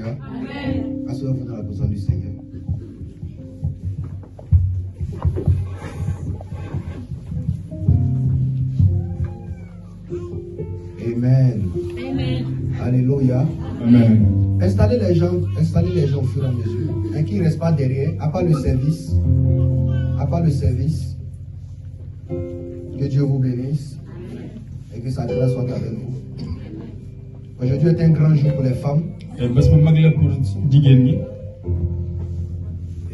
Alléluia. Asseyez-vous dans la présence du Seigneur. Amen. Amen. Alléluia. Amen. Installez les gens au fur et à mesure. Et qui ne reste pas derrière, à part le service. À part le service. Que Dieu vous bénisse. Et que sa grâce soit avec vous. Aujourd'hui est un grand jour pour les femmes. Et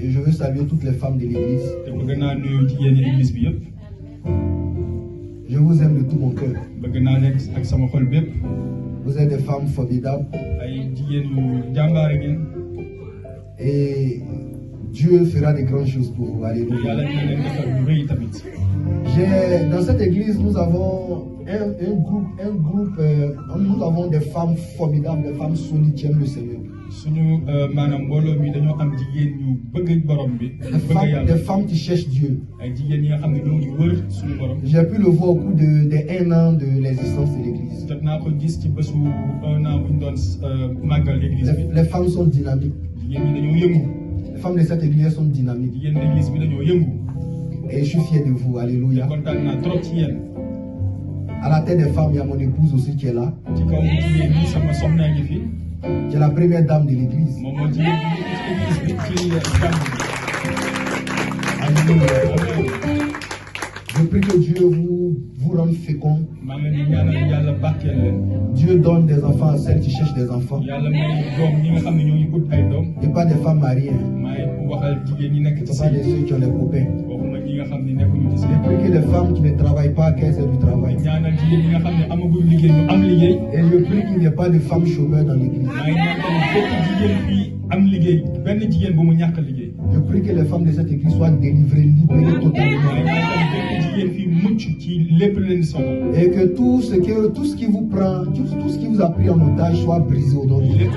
je veux saluer toutes les femmes de l'église. Je vous aime de tout mon cœur. Vous êtes des femmes formidables. Et Dieu fera de grandes choses pour vous. Alléluia. Dans cette église, nous avons un groupe, nous avons des femmes formidables, des femmes solides qui aiment le Seigneur. Des femmes qui cherchent Dieu. J'ai pu le voir au cours de 1 an de l'existence de l'église. Les femmes sont dynamiques. Les femmes de cette église sont dynamiques. Et je suis fier de vous. Alléluia. À la tête des femmes, il y a mon épouse aussi qui est là. Qui est la première dame de l'église. Alléluia. Je prie que Dieu vous rende fécond. Dieu donne des enfants à celles qui cherchent des enfants. Et pas des femmes mariées. Ce sont pas des ceux qui ont des copains. Je prie que les femmes qui ne travaillent pas, qu'elles aient du travail. Et je prie qu'il n'y ait pas de femmes chômeurs dans l'église. Je prie que les femmes de cette église soient délivrées, libérées totalement. Et que tout ce qui vous prend, tout ce qui vous a pris en otage soit brisé au nom de Jésus.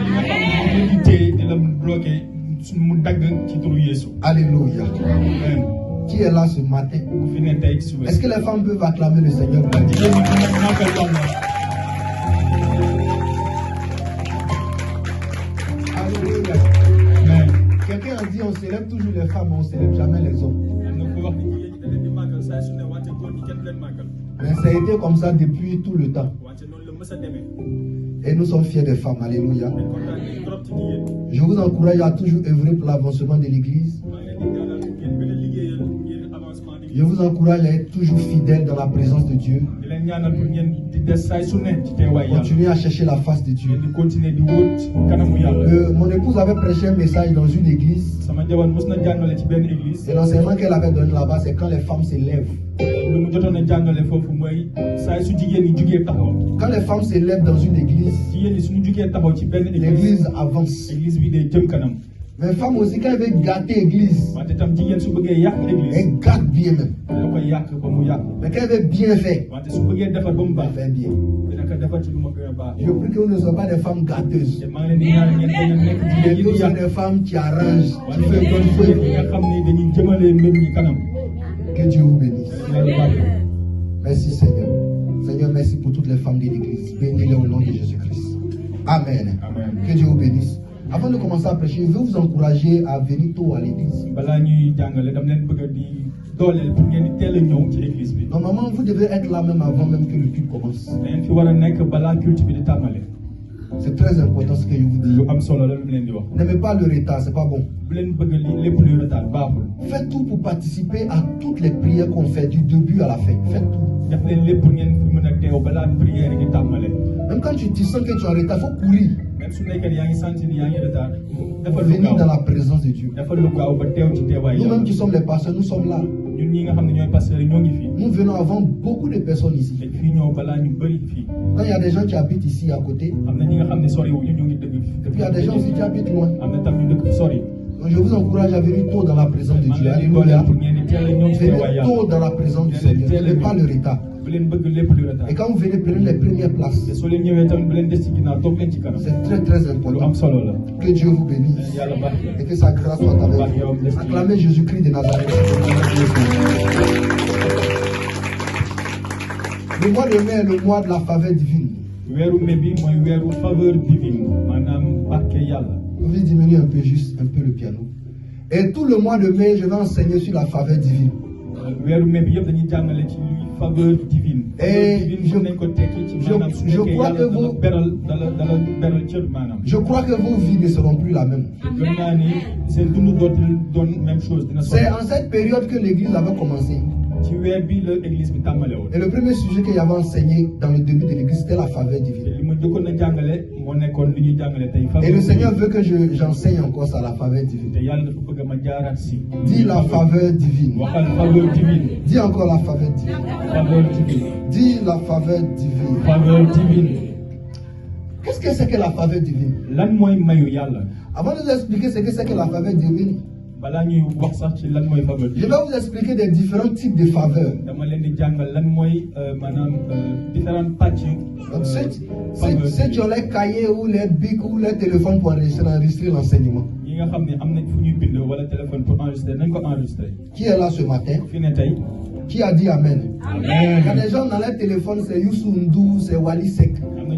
Alléluia. Amen. Qui est là ce matin? Est-ce que les femmes peuvent acclamer le Seigneur? Alléluia. Quelqu'un a dit on célèbre toujours les femmes, on ne célèbre jamais les hommes. Mais ça a été comme ça depuis tout le temps. Et nous sommes fiers des femmes. Alléluia. Je vous encourage à toujours œuvrer pour l'avancement de l'église. Je vous encourage à être toujours fidèle dans la présence de Dieu. Continuez à chercher la face de Dieu. Mon épouse avait prêché un message dans une église. Et l'enseignement qu'elle avait donné là-bas, c'est quand les femmes se lèvent. Quand les femmes se lèvent dans une église, l'église avance. Mais femme aussi, quand elle veut gâter l'église, elle gâte bien même. Mais quand elle veut bien faire, elle fait bien. Je prie que vous ne soyez pas des femmes gâteuses. Nous sommes des femmes qui arrangent, qui font que Dieu vous bénisse. Merci Seigneur. Seigneur, merci pour toutes les femmes de l'église. Bénis-les au nom de Jésus-Christ. Amen. Amen. Que Dieu vous bénisse. Avant de commencer à prêcher, je veux vous encourager à venir tôt à l'église. Normalement, vous devez être là même avant même que le culte commence. C'est très important ce que je vous dis. N'aimez pas le retard, c'est pas bon. Faites tout pour participer à toutes les prières qu'on fait du début à la fin. Faites tout. Même quand tu sens que tu es en retard, il faut courir. Venir dans la présence de Dieu. Nous-mêmes qui sommes les pasteurs, nous sommes là. Nous venons avant beaucoup de personnes ici. Quand il y a des gens qui habitent ici à côté, et puis il y a des gens aussi qui habitent loin. Donc je vous encourage à venir tôt dans la présence de Dieu. Alléluia. Venez tôt dans la présence du Seigneur. Ne pas le retard. Et quand vous venez, prenez les premières places. C'est très très important. Que Dieu vous bénisse. Et que sa grâce soit avec vous. Acclamez Jésus-Christ de Nazareth. Le mois de mai est le mois de la faveur divine. pouvez diminuer un peu, juste un peu le piano. Et tout le mois de mai, je vais enseigner sur la faveur divine. Et je crois que vos vies ne seront plus la même. C'est en cette période que l'église avait commencé. Et le premier sujet qu'il y avait enseigné dans le début de l'église, c'était la faveur divine. Et le Seigneur veut que j'enseigne encore ça, la faveur divine. Dis la faveur divine. Dis encore la faveur divine. Dis la faveur divine. Qu'est-ce que c'est que la faveur divine? Avant de vous expliquer ce que c'est que la faveur divine, je vais vous expliquer des différents types de faveurs. Donc, ceux qui ont les cahiers ou les bics ou les téléphones pour enregistrer l'enseignement. Qui est là ce matin? Qui a dit Amen? Amen. Il y a des gens dans les téléphones, c'est Youssou N'Dour, c'est Wally Seck. Il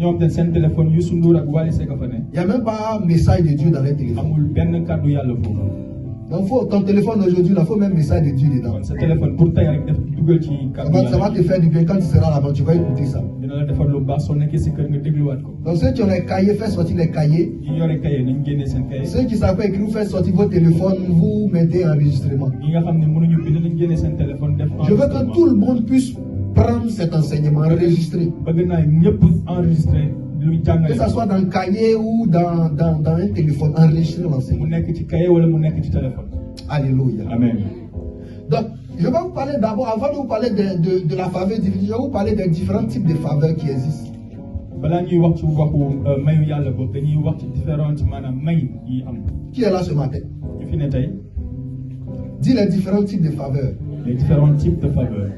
n'y a même pas un message de Dieu dans les téléphones. Donc ton téléphone aujourd'hui, il faut même un message de Dieu dedans. Ça va te faire du bien quand tu seras là-bas, tu vas écouter ça. Donc ceux qui ont les cahiers, faites sortir les cahiers. Ceux qui savent pas écrire, faites sortir vos téléphones, vous mettez enregistrement. Je veux que tout le monde puisse prendre cet enseignement, enregistrer. Que ce soit dans le cahier ou dans un téléphone, enregistrer l'enseignement. Alléluia. Amen. Donc, je vais vous parler d'abord, avant de vous parler de la faveur divine, je vais vous parler des différents types de faveurs qui existent. Qui est là ce matin? Dis les différents types de faveurs. Les différents types de faveurs.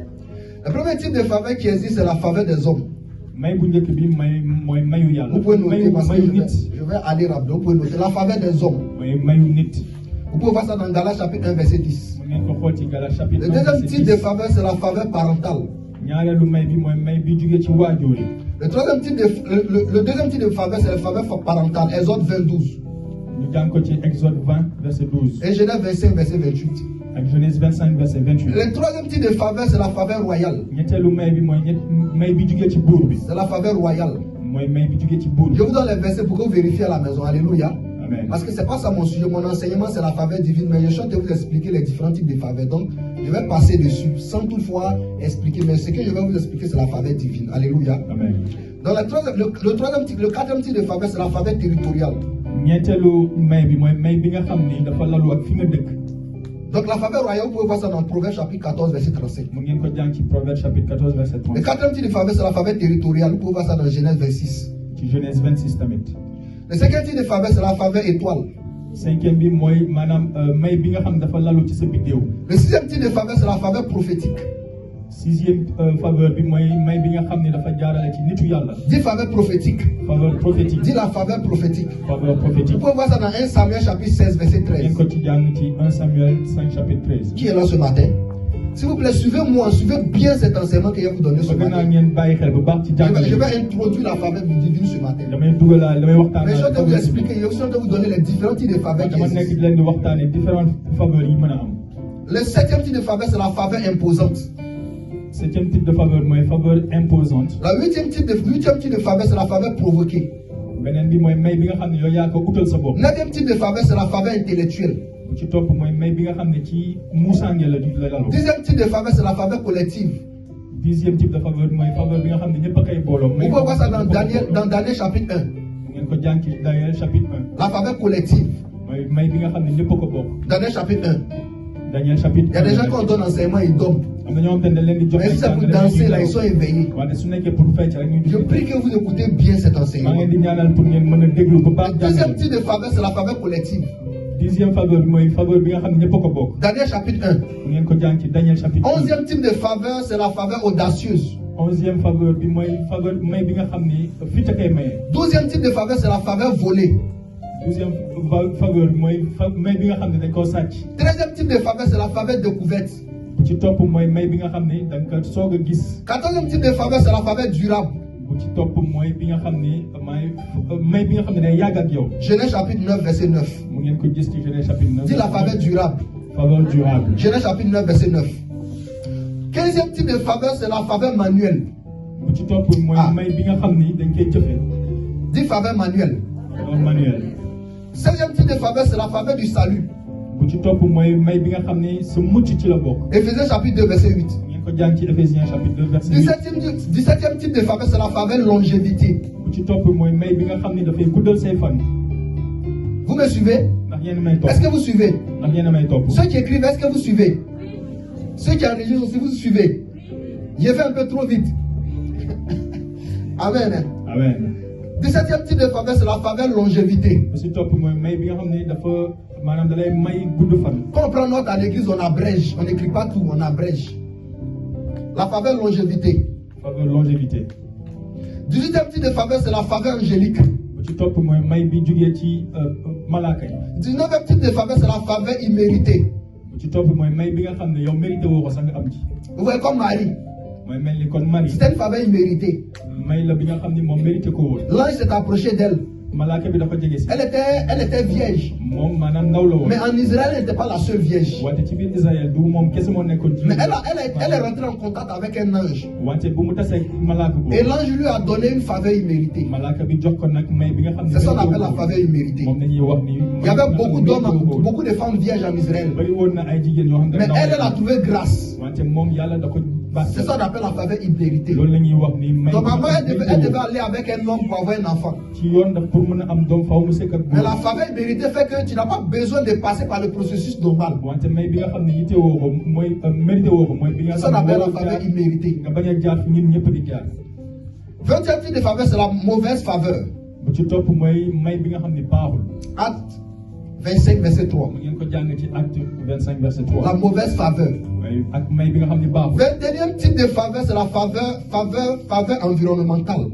Le premier type de faveur qui existe, c'est la faveur des hommes. Vous pouvez noter parce que je vais aller rapidement. Vous pouvez noter la faveur des hommes. Vous pouvez voir ça dans Galates chapitre 1 verset 10. Le deuxième type de faveur, c'est la faveur parentale. Le deuxième type de faveur, c'est la faveur parentale. Exode 20, 12. Et Genèse 25 verset 28. Genèse 25 verset 28. Le troisième type de faveur, c'est la faveur royale. C'est la faveur royale. Je vous donne les versets pour que vous vérifiez à la maison. Alléluia. Amen. Parce que ce n'est pas ça mon sujet. Mon enseignement, c'est la faveur divine. Mais je suis en train de vous expliquer les différents types de faveurs. Donc, je vais passer dessus sans toutefois expliquer. Mais ce que je vais vous expliquer, c'est la faveur divine. Alléluia. Amen. Donc, le quatrième type de faveur, c'est la faveur territoriale. Donc la faveur royale, vous pouvez voir ça dans Proverbe chapitre 14 verset 35. Le quatrième type de faveur, c'est la faveur territoriale. Vous pouvez voir ça dans Genèse 26. Le cinquième type de faveur, c'est la faveur étoile. Le sixième type de faveur, c'est la faveur prophétique. Sixième faveur, dis faveur prophétique. Faveur prophétique. Dis la faveur prophétique. Faveur prophétique. Vous pouvez voir ça dans 1 Samuel chapitre 16 verset 13. 1 Samuel 5 chapitre 13. Qui est là ce matin? S'il vous plaît, suivez-moi, suivez bien cet enseignement que je vais vous donner ce matin. Je vais introduire la faveur divine ce matin. Mais je vais vous expliquer, je vais vous donner les différents types de faveurs qui existent. Le septième type de faveur, c'est la faveur imposante. Septième type de faveur, faveur imposante. La huitième type de faveur, c'est la faveur provoquée. Neuvième type de faveur, c'est la faveur intellectuelle. Dixième type de faveur, c'est la faveur collective. Dixième type de faveur, vous pouvez voir ça dans Daniel chapitre 1. La faveur collective. Daniel chapitre 1. Daniel chapitre 1. Il y a des gens qui ont donné enseignement, ils dorment. Mais si c'est pour danser, là, ils sont éveillés. Je prie que vous écoutez bien cet enseignement. Le deuxième type de faveur, c'est la faveur collective. Dixième faveur, Daniel chapitre 1. Onzième type de faveur, c'est la faveur audacieuse. Onzième faveur, douzième type de faveur, c'est la faveur volée. Douzième faveur, treizième type de faveur, c'est la faveur découverte. Quatorzième type de faveur, c'est la faveur durable. Genèse chapitre 9, verset 9. Dis la faveur durable. Genèse chapitre 9, verset 9. 15e type de faveur, c'est la faveur manuelle. Dis faveur manuelle. 16e type de faveur, c'est la faveur du salut. Éphésiens chapitre 2, verset 8. 17e type de faveur, c'est la faveur longévité. Vous me suivez? Est-ce que vous suivez? Ceux qui écrivent, est-ce que vous suivez? Ceux qui enregistrent aussi, vous suivez? J'ai fait un peu trop vite. Amen. Amen. 17e type de faveur, c'est la faveur longévité. Quand on prend note à l'église, on abrège. On n'écrit pas tout, on abrège. La faveur longévité. 18e type de faveur, c'est la faveur angélique. 19e type de faveur, c'est la faveur imméritée. Vous voyez comme Marie. C'était une faveur imméritée. L'ange s'est approché d'elle. Elle était vierge. Mais en Israël, elle n'était pas la seule vierge. Mais elle est rentrée en contact avec un ange. Et l'ange lui a donné une faveur imméritée. C'est ça qu'on appelle la faveur imméritée. Il y avait beaucoup d'hommes, beaucoup de femmes vierges en Israël. Mais elle a trouvé grâce. C'est ça qu'on appelle la faveur imméritée. Normalement, elle devait aller avec un homme pour avoir un enfant. Mais la faveur imméritée fait que tu n'as pas besoin de passer par le processus normal. C'est ça qu'on appelle la faveur imméritée. 20e type de faveur, c'est la mauvaise faveur. Acte 25, verset 3. La mauvaise faveur. 21e type de faveur, c'est la faveur environnementale.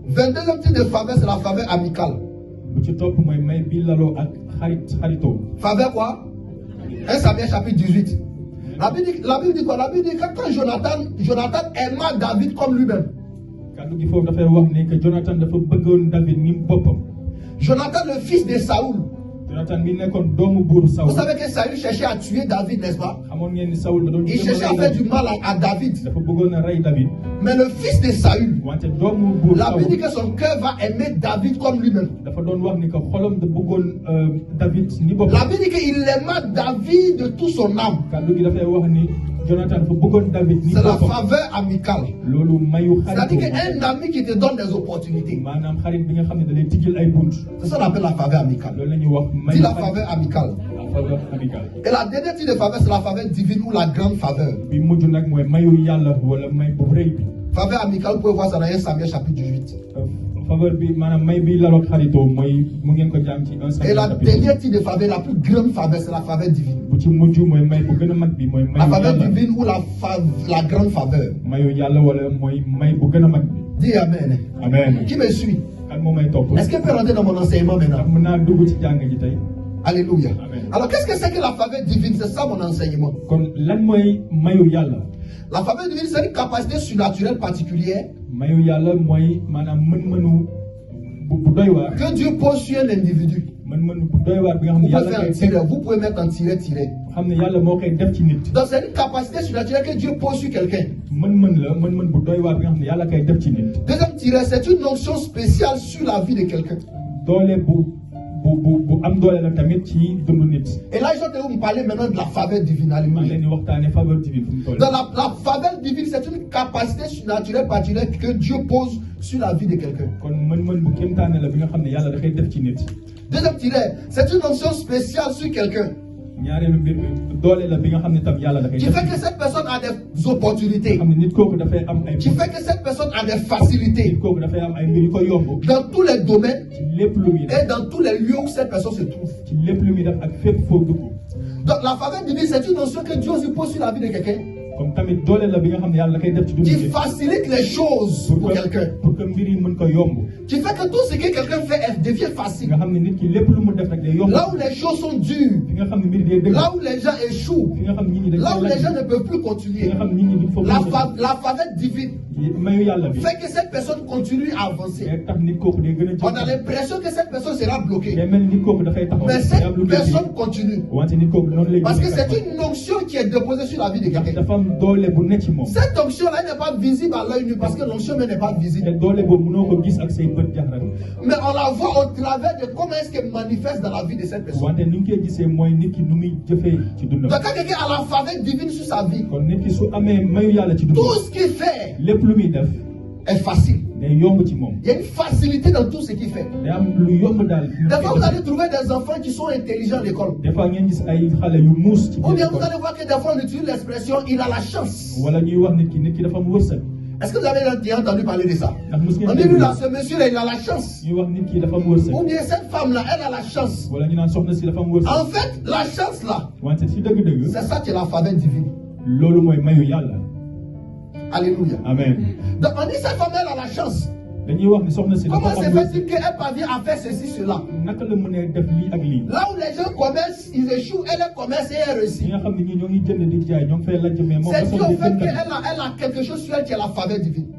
22e type de faveur, c'est la faveur amicale. Faveur quoi? 1 Samuel chapitre 18. La Bible dit quoi? La Bible dit que quand Jonathan aima David comme lui-même. Jonathan, le fils de Saoul. Vous savez que Saül cherchait à tuer David, n'est-ce pas? Il cherchait à faire du mal à David. Mais le fils de Saül, la Bible dit que son cœur va aimer David comme lui-même. La Bible dit qu'il aima David de toute son âme. C'est la faveur amicale. C'est-à-dire qu'un ami qui te donne des opportunités. C'est ça qu'on appelle la faveur amicale. Dis la faveur amicale. Et la dernière type de faveur, c'est la faveur divine ou la grande faveur. Faveur amicale, vous pouvez voir ça dans 1 Samuel chapitre 18. Et la dernière type de faveur, la plus grande faveur, c'est la faveur divine. La faveur divine ou la grande faveur. Dis Amen. Amen. Qui me suit? Est-ce qu'elle peut rentrer dans mon enseignement maintenant? Alléluia. Amen. Alors qu'est-ce que c'est que la faveur divine? C'est ça mon enseignement. La faveur divine, c'est une capacité surnaturelle particulière que Dieu pose sur un individu. Vous pouvez mettre un tiret. Donc c'est une capacité surnaturelle que Dieu pose sur quelqu'un. Deuxième tiret, c'est une onction spéciale sur la vie de quelqu'un. Et là, je vais vous parler maintenant de la faveur divine. Donc la faveur divine, c'est une capacité surnaturelle particulière que Dieu pose sur la vie de quelqu'un. Deuxième tiret, c'est une onction spéciale sur quelqu'un. Qui fait que cette personne a des opportunités. Qui fait que cette personne a des facilités. Dans tous les domaines et dans tous les lieux où cette personne se trouve. Donc la faveur divine, c'est une notion que Dieu aussi pose sur la vie de quelqu'un. qui facilite les choses pour quelqu'un, qui fait que tout ce que quelqu'un fait devient facile. Là où les choses sont dures, là où les gens échouent, là où les gens ne peuvent plus continuer, la faveur divine fait que cette personne continue à avancer. On a l'impression que cette personne sera bloquée, mais cette personne continue parce que c'est une onction qui est déposée sur la vie de quelqu'un. Cette onction-là n'est pas visible à l'œil nu parce que l'onction n'est pas visible, mais on la voit au travers de comment est-ce qu'elle manifeste dans la vie de cette personne. Donc quand quelqu'un a la faveur divine sur sa vie, tout ce qu'il fait est facile. Il y a une facilité dans tout ce qu'il fait. Des fois, vous allez trouver des enfants qui sont intelligents à l'école. Ou bien vous allez voir que des fois, on utilise l'expression « il a la chance ». Est-ce que vous avez entendu parler de ça? On dit lui là, ce monsieur-là, il a la chance. Ou bien cette femme-là, elle a la chance. En fait, la chance-là, c'est ça qui est la faveur divine. Alléluia. Amen. Donc on dit cette femme elle a la chance. Comment c'est facile qu'elle parvient à faire ceci, cela? Là où les gens commercent, ils échouent, elle commerce et elle réussit. C'est dû au fait qu'elle a quelque chose sur elle qui est la faveur divine.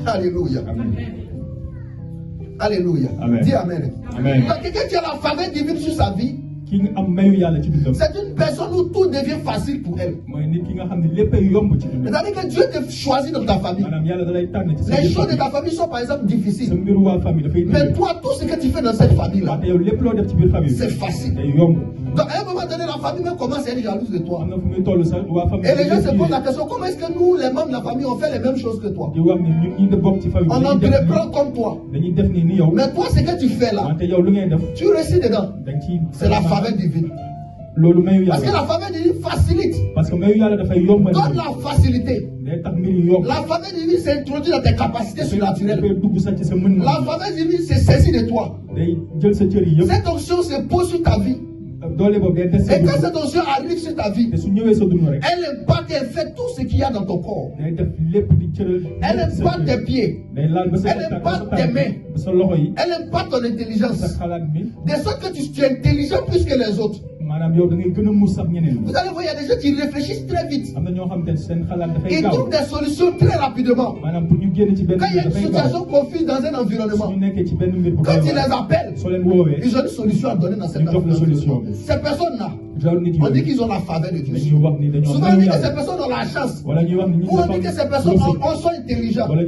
Alléluia. Amen. Alléluia. Amen. Dis Amen. Amen. Donc quelqu'un qui a la faveur divine sur sa vie, c'est une personne où tout devient facile pour elle. C'est-à-dire que Dieu te choisit dans ta famille. Les choses de ta famille sont par exemple difficiles. Mais toi, tout ce que tu fais dans cette famille-là, c'est facile. Donc à un moment donné, la famille même commence à être jalouse de toi. Et les gens se posent la question, comment est-ce que nous, les membres de la famille, on fait les mêmes choses que toi? On entreprend comme toi. Mais toi, ce que tu fais là, tu réussis dedans. C'est la faveur divine. Parce que la faveur divine facilite. Donne la facilité. La faveur divine s'introduit dans tes capacités surnaturelles. La faveur divine se saisit de toi. Cette onction se pose sur ta vie. Et quand cette onction arrive sur ta vie, elle impacte et fait tout ce qu'il y a dans ton corps. Elle impacte tes pieds. Elle impacte tes mains. Elle impacte ton intelligence. De sorte que tu es intelligent plus que les autres. Vous allez voir, il y a des gens qui réfléchissent très vite. Ils trouvent des solutions très rapidement. Quand il y a une situation confuse dans un environnement, quand ils les appellent, ils ont une solution à donner dans cet environnement. Ces personnes-là, on dit qu'ils ont la faveur de Dieu. Souvent on dit que ces personnes ont la chance. Ou on dit que ces personnes sont intelligentes. On dit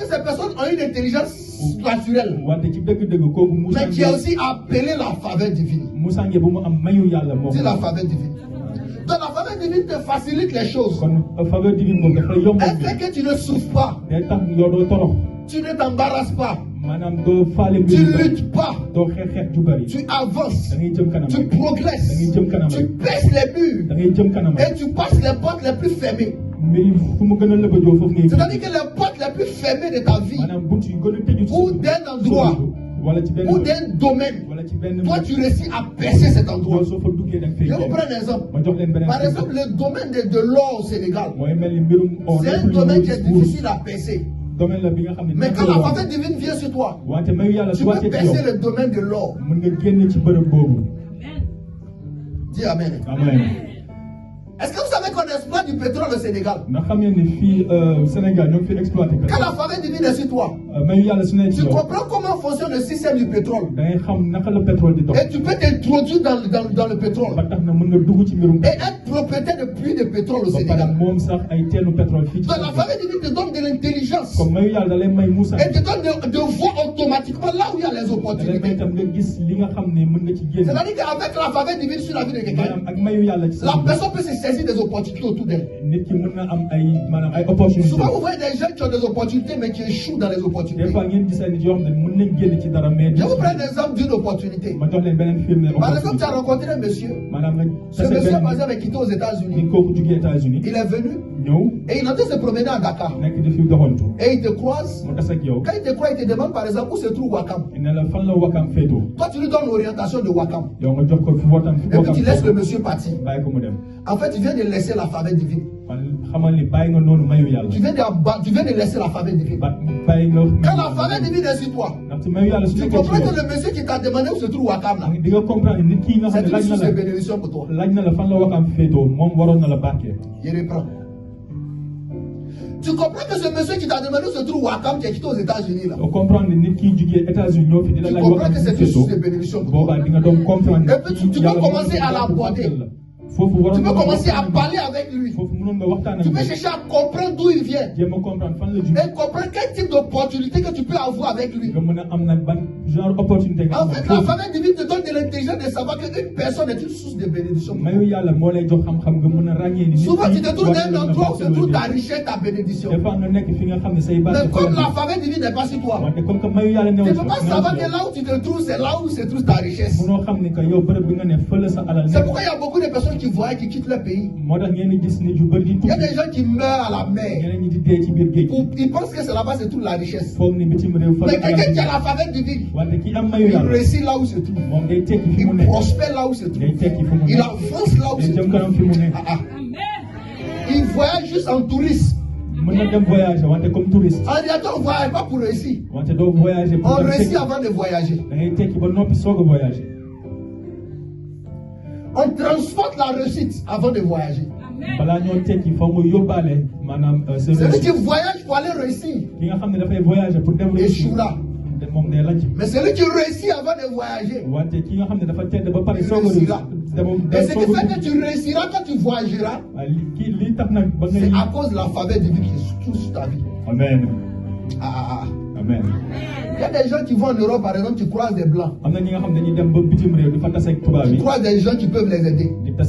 que ces personnes ont une intelligence naturelle, mais qui a aussi appelé la faveur divine. C'est la faveur divine. Donc la faveur divine te facilite les choses. Elle fait que tu ne souffres pas. Tu ne t'embarrasses pas. Tu ne luttes pas. Tu avances. Tu progresses. Tu baisses les murs. Et tu passes les portes les plus fermées. C'est-à-dire que les portes les plus fermées de ta vie, ou d'un endroit, ou d'un domaine, toi tu réussis à percer cet endroit. Je vous prends un exemple. Par exemple, le domaine de l'or au Sénégal, c'est un domaine qui est difficile à percer. Mais quand la faveur divine vient sur toi, tu peux percer le domaine de l'or. Dis Amen. Amen. Est-ce que vous savez qu'on exploite du pétrole au Sénégal? Quand la faveur divine est sur toi, tu comprends comment fonctionne le système du pétrole. Et tu peux t'introduire dans le pétrole et être propriétaire de puits de pétrole au Sénégal. Donc la faveur divine te donne de l'intelligence et te donne de voir automatiquement là où il y a les opportunités. C'est-à-dire qu'avec la faveur divine sur la vie de quelqu'un, la personne peut se saisir des opportunités autour d'elle. Souvent, vous voyez des gens qui ont des opportunités, mais qui échouent dans les opportunités. Je vous prends l'exemple d'une opportunité. Par exemple, tu as rencontré un monsieur. Ce monsieur, par exemple, est quitté aux États-Unis. Il est venu. Et il est en train de se promener à Dakar. Et il te croise. Quand il te croise, il te demande par exemple où se trouve Wakam. Toi, tu lui donnes l'orientation de Wakam. Et puis tu laisses le monsieur partir. En fait, tu viens de laisser la faveur divine. Tu viens de laisser la faveur divine. Quand la faveur divine est sur toi, tu comprends que le monsieur qui t'a demandé où se trouve Wakam là, c'est une source de bénédiction pour toi. Il reprend. Tu comprends que ce monsieur qui t'a demandé où se trouve Wakam, qui est quitté aux États-Unis là. Tu comprends que c'est une source de bénédiction pour toi. Et puis tu peux commencer à l'aborder. Tu peux commencer à parler avec lui. Tu peux chercher à comprendre d'où il vient. Et comprendre quel type d'opportunité que tu peux avoir avec lui. En fait, la faveur divine te donne de l'intelligence de savoir qu'une personne est une source de bénédiction. Souvent, tu te trouves dans un endroit où se trouve ta richesse, ta bénédiction. Mais comme la faveur divine n'est pas sur toi, tu ne peux pas savoir que là où tu te trouves, c'est là où se trouve ta richesse. C'est pourquoi il y a beaucoup de personnes qui voient, qui quittent leur pays. Il y a des gens qui meurent à la mer. Ils pensent que c'est là-bas se trouve la richesse. Mais quelqu'un qui a la faveur divine, il réussit là où se trouve. Il prospère là où se trouve. Il avance là où se trouve. Il voyage juste en tourisme. En réalité, on ne voyage pas pour réussir. On réussit avant de voyager. On transporte la réussite avant de voyager. Celui qui voyage pour aller réussir échouera. Mais celui qui réussit avant de voyager réussira. Et ce qui fait que tu réussiras quand tu voyageras, c'est à cause de la faveur divine qui est sur ta vie. Amen. Amen. Il y a des gens qui vont en Europe, par exemple, tu croises des blancs. Tu croises des gens qui peuvent les aider. Ils ne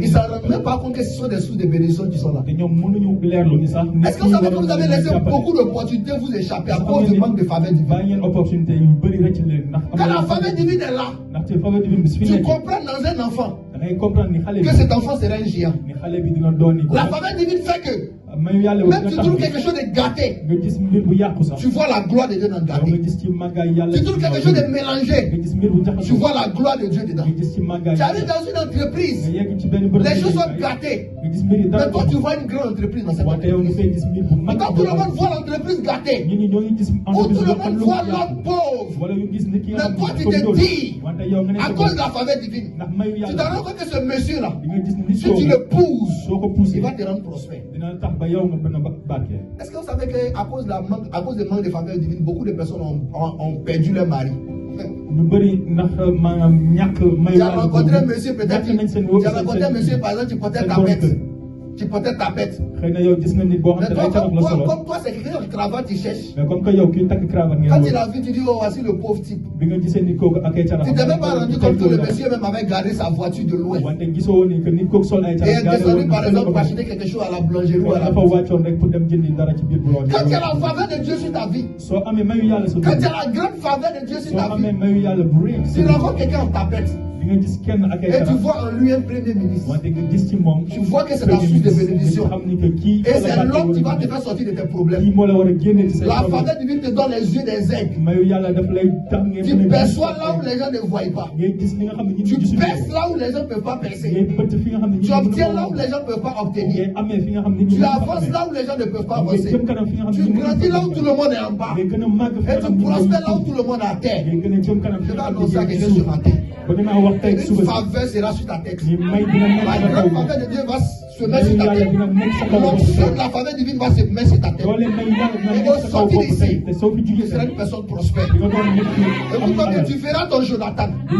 s'en rendent même pas compte que ce sont des sources de bénédiction qui sont là. Est-ce que vous savez que vous avez laissé beaucoup d'opportunités vous échapper à cause du manque de faveur divine? Quand la faveur divine est là, tu comprends dans un enfant que cet enfant sera un géant. La faveur divine fait que même tu trouves quelque chose de gâté, tu vois la gloire de Dieu dans le gâté. Tu trouves quelque chose de mélangé, tu vois la gloire de Dieu dedans. Tu arrives dans une entreprise, les choses sont gâtées, mais toi tu vois une grande entreprise dans cette entreprise. Mais quand tout le monde voit l'entreprise gâtée, ou tout le monde voit l'homme pauvre, mais toi tu te dis, à cause de la faveur divine, tu te rends compte que ce monsieur-là, si tu le pousses, il va te rendre prospère. Est-ce que vous savez qu'à cause du manque de faveur divine, beaucoup de personnes ont perdu leur mari? Tu as rencontré un monsieur, peut-être, tu as rencontré un monsieur, par exemple, tu portais ta bête. Tu portais ta bête. Mais toi, comme toi, c'est quelqu'un qui cravate, tu cherches. Quand il a vu, tu dis, oh, voici le pauvre type. Tu ne t'es même pas rendu compte que le monsieur même avait gardé sa voiture de loin. Et est descendu, par exemple, pour acheter quelque chose à la boulangerie ou à la boutique. Quand il y a la faveur de Dieu sur ta vie, quand il y a la grande faveur de Dieu sur ta vie, tu rencontres quelqu'un en tapette. Et tu vois en lui un premier ministre. Tu vois que c'est ta source de bénédiction. Et c'est l'homme qui va te faire sortir de tes problèmes. La faveur divine te donne les yeux des aigles. Tu perçois là où les gens ne voient pas. Tu perces là où les gens ne peuvent pas percer. Tu obtiens là où les gens ne peuvent pas obtenir. Tu avances là où les gens ne peuvent pas avancer. Tu grandis là où tout le monde est en bas. Et tu prospères là où tout le monde est à terre. Je vais annoncer quelque chose sur ma tête. Une faveur sera sur ta tête. La grande faveur de Dieu va se mettre sur ta tête. L'onction de la faveur divine va se mettre sur ta tête. Et au sortir d'ici, tu seras une personne prospère. Et vous savez, tu verras ton Jonathan. Tu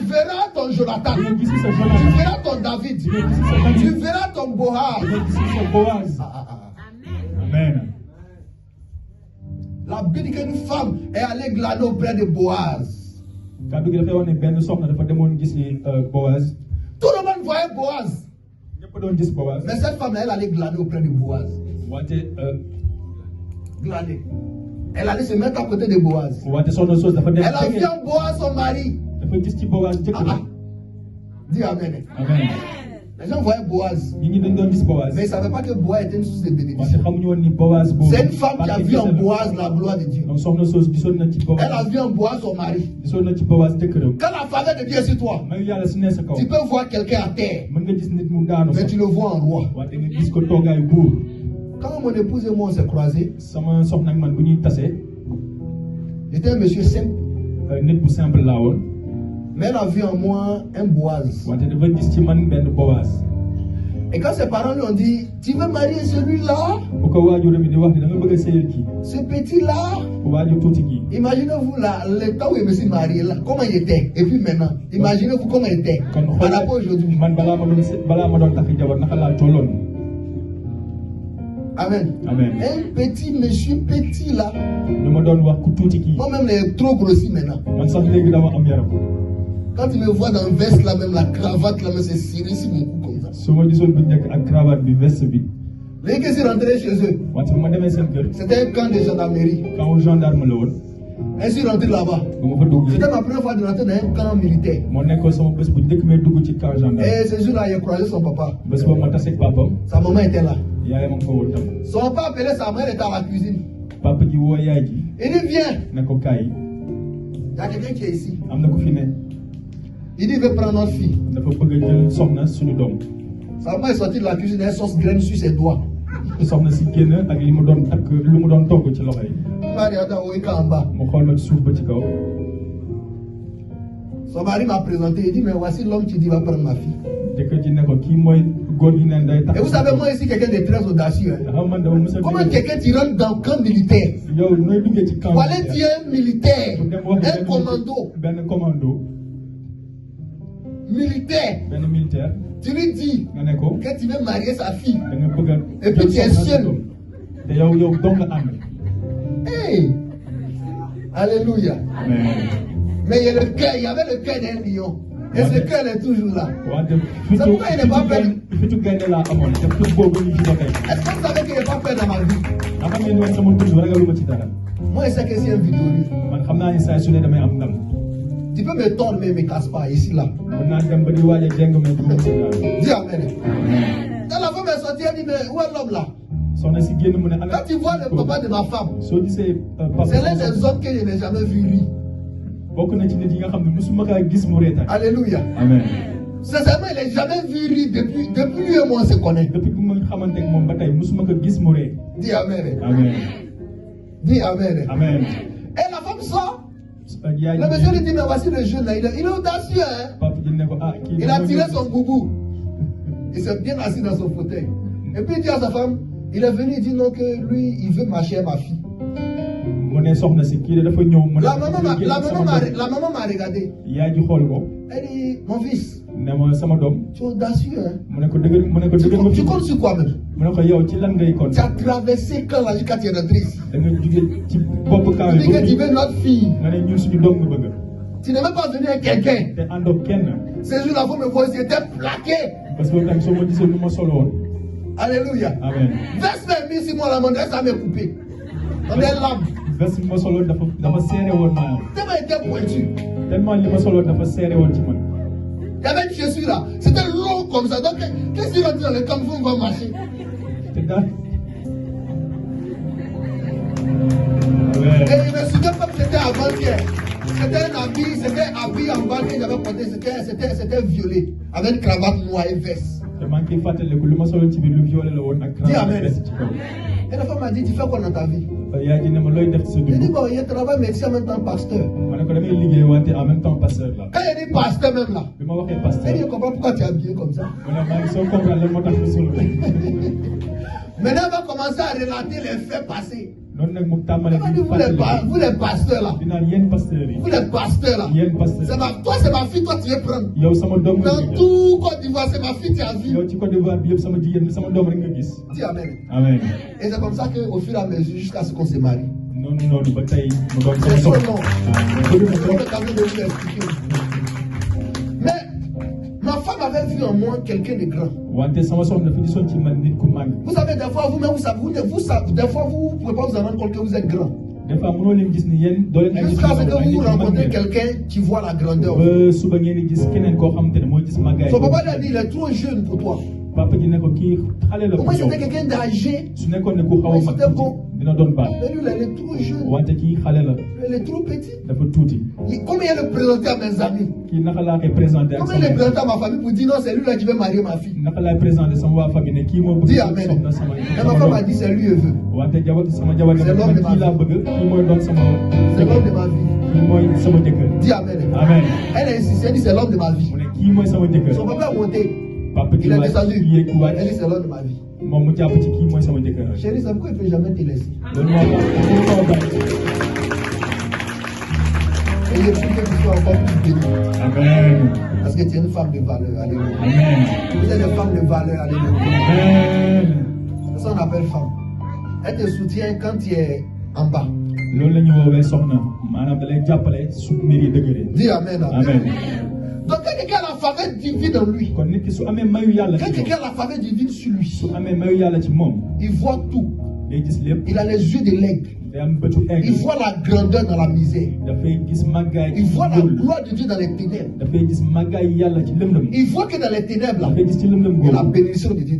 verras ton Jonathan. Tu verras ton David. Tu verras ton Boaz. Amen. La Bible dit qu'une femme est allée glaner auprès de Boaz. Tout le monde voyait Boaz. Mais cette femme-là, elle allait glaner auprès de Boaz. Glaner. Elle allait se mettre à côté de Boaz. Elle a vu en Boaz son mari. Dis Amen. Amen. Les gens voyaient Boaz. Mais ils ne savaient pas que Boaz était une source de bénédiction. C'est une femme qui a vu en Boaz la gloire de Dieu. Elle a vu en Boaz son mari. Quand la faveur de Dieu est sur toi, tu peux voir quelqu'un à terre, mais tu le vois en roi. Quand mon épouse et moi on s'est croisés, j'étais un monsieur simple. Mais elle a vu en moi un Boaz. Et quand ses parents lui ont dit, tu veux marier celui-là? Ce petit-là? Imaginez-vous là, le temps où je me suis marié, là, comment il était. Et puis maintenant, imaginez-vous comment il était. Par rapport aujourd'hui. Amen. Amen. Un petit monsieur petit là. Moi-même, il est trop grossi maintenant. Quand tu me vois dans le veste là, même la cravate là, c'est serré sur mon cou comme ça. Les que sont rentrés chez eux. C'était un camp de gendarmerie. Et je suis rentré là-bas. C'était ma première fois de rentrer dans un camp militaire. Et ce jour-là, il a croisé son papa. Sa maman était là. Son papa appelait sa mère, elle était à la cuisine. Il dit viens. Il y a quelqu'un qui est ici. Il dit, il veut prendre notre fille. Sa maman est sortie de la cuisine et elle sauce graine sur ses doigts. Son mari m'a présenté, il dit, mais voici l'homme qui dit, va prendre ma fille. Et vous savez, moi ici, quelqu'un de très audacieux. Hein? Comment quelqu'un qui rentre dans le camp militaire? Voilà, tu es un militaire, un commando. Militaire. Tu lui dis que tu veux marier sa fille. Et puis tu es seul. Hey! Alléluia. Mais il y avait le cœur d'un lion. Et ce cœur est toujours là. C'est pourquoi il n'est pas peur. Est-ce que vous savez qu'il n'est pas peur dans ma vie? Moi, je sais que c'est un victorieux. Tu peux me tordre, mais ne me casse pas, ici, là. Dis Amen. Quand la femme est sortie, elle dit, mais où est l'homme là? Quand tu vois le papa de ma femme, c'est l'un des hommes que je n'ai jamais vu lui. Alléluia. Amen. Sincèrement, il n'a jamais vu lui depuis lui et moi on se connaît. Dis Amen. Amen. Dis Amen. Amen. Et la femme sort. Le monsieur lui dit, mais voici le jeune là, il est audacieux. Hein? Il a tiré son boubou. Il s'est bien assis dans son fauteuil. Et puis il dit à sa femme, il est venu, il dit non que lui, il veut marcher à ma fille. La maman m'a regardé. Elle dit, mon fils, tu es audacieux. Hein? Tu comptes sur quoi même? Tu as traversé quand là jusqu'à tu es rentré ici. Tu dis que tu veux notre fille. Tu n'es même pas venu avec quelqu'un. Ce jour-là, vous me voyez, c'était plaqué. Alléluia. Amen. Verse même mis sur moi la main, ça m'a coupé. On est là. Tellement il était pointu. Il y avait une chaussure là. C'était long comme ça. Donc, qu'est-ce qu'il va dire dans le camp? On va marcher. Et je me souviens comme c'était avant-hier. C'était un habit en bas que j'avais porté. C'était violet. Avec une cravate noire et veste. Dis Amen. Et la femme m'a dit, tu fais quoi dans ta vie? J'ai dit, bon, je travaille, mais je suis en même temps pasteur. Quand il dit pasteur même là, elle dit, je comprends pourquoi tu es habillé comme ça. Maintenant, elle va commencer à relater les faits passés. Vous les pasteurs là. Vous les pasteurs là. Toi c'est ma fille, toi tu veux prendre. Dans tout Côte d'Ivoire, c'est ma fille qui a vu. Dis Amen. Amen. Et c'est comme ça qu'au fur et à mesure, jusqu'à ce qu'on se marie. C'est son nom. Mais ma femme avait vu en moi quelqu'un de grand. Vous savez, des fois, vous-même, des fois, vous ne pouvez pas vous en rendre compte que vous êtes grand. Jusqu'à ce que vous rencontrez quelqu'un qui voit la grandeur. Son papa lui a dit, il est trop jeune pour toi. Au moins c'était quelqu'un d'âgé. C'était bon. Mais lui, il est trop jeune. Il est trop petit. Comment il le présenter à mes amis? Comment il le présenter à ma famille pour dire non, c'est lui là qui veut marier ma fille? Dis amen. Et ma femme a dit c'est lui je veux. C'est l'homme de ma vie. C'est l'homme de ma vie. Dis amen. Elle a insisté, elle dit c'est l'homme de ma vie. Son papa est monté. Il est descendu. Elle dit c'est l'homme de ma vie. Chérie, c'est pourquoi il ne peut jamais te laisser. Et je prie que tu sois encore plus béni. Amen. Parce que tu es une femme de valeur. Alléluia. Amen. Vous êtes une femme de valeur. Alléluia. Amen. C'est ça qu'on appelle femme. Elle te soutient quand tu es en bas. Dis amen. Amen. Donc quand quelqu'un a la faveur divine en lui, quand quelqu'un a la faveur divine sur lui, il voit tout. Il a les yeux de l'aigle. Il voit la grandeur dans la misère. Il voit la gloire de Dieu dans les ténèbres. Il voit que dans les ténèbres, il y a la bénédiction de Dieu.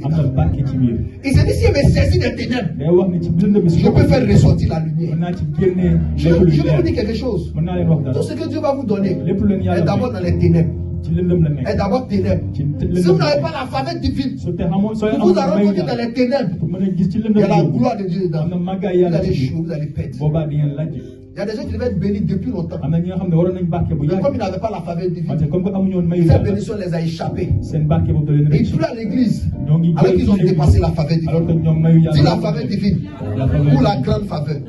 Il s'est dit, si je me saisis des ténèbres, je peux faire ressortir la lumière. Je vais vous dire quelque chose. Tout ce que Dieu va vous donner est d'abord dans les ténèbres. Est d'abord ténèbres. Si vous n'avez pas la faveur divine, vous vous rencontrez dans les ténèbres. Il y a la gloire de Dieu dedans. Vous allez échouer, vous allez perdre. Il y a des gens qui devaient être bénis depuis longtemps. Mais comme ils n'avaient pas la faveur divine, cette bénédiction les a échappés. Et ils pleurent à l'église alors qu'ils ont dépassé la faveur divine. Dis la faveur divine ou la grande faveur.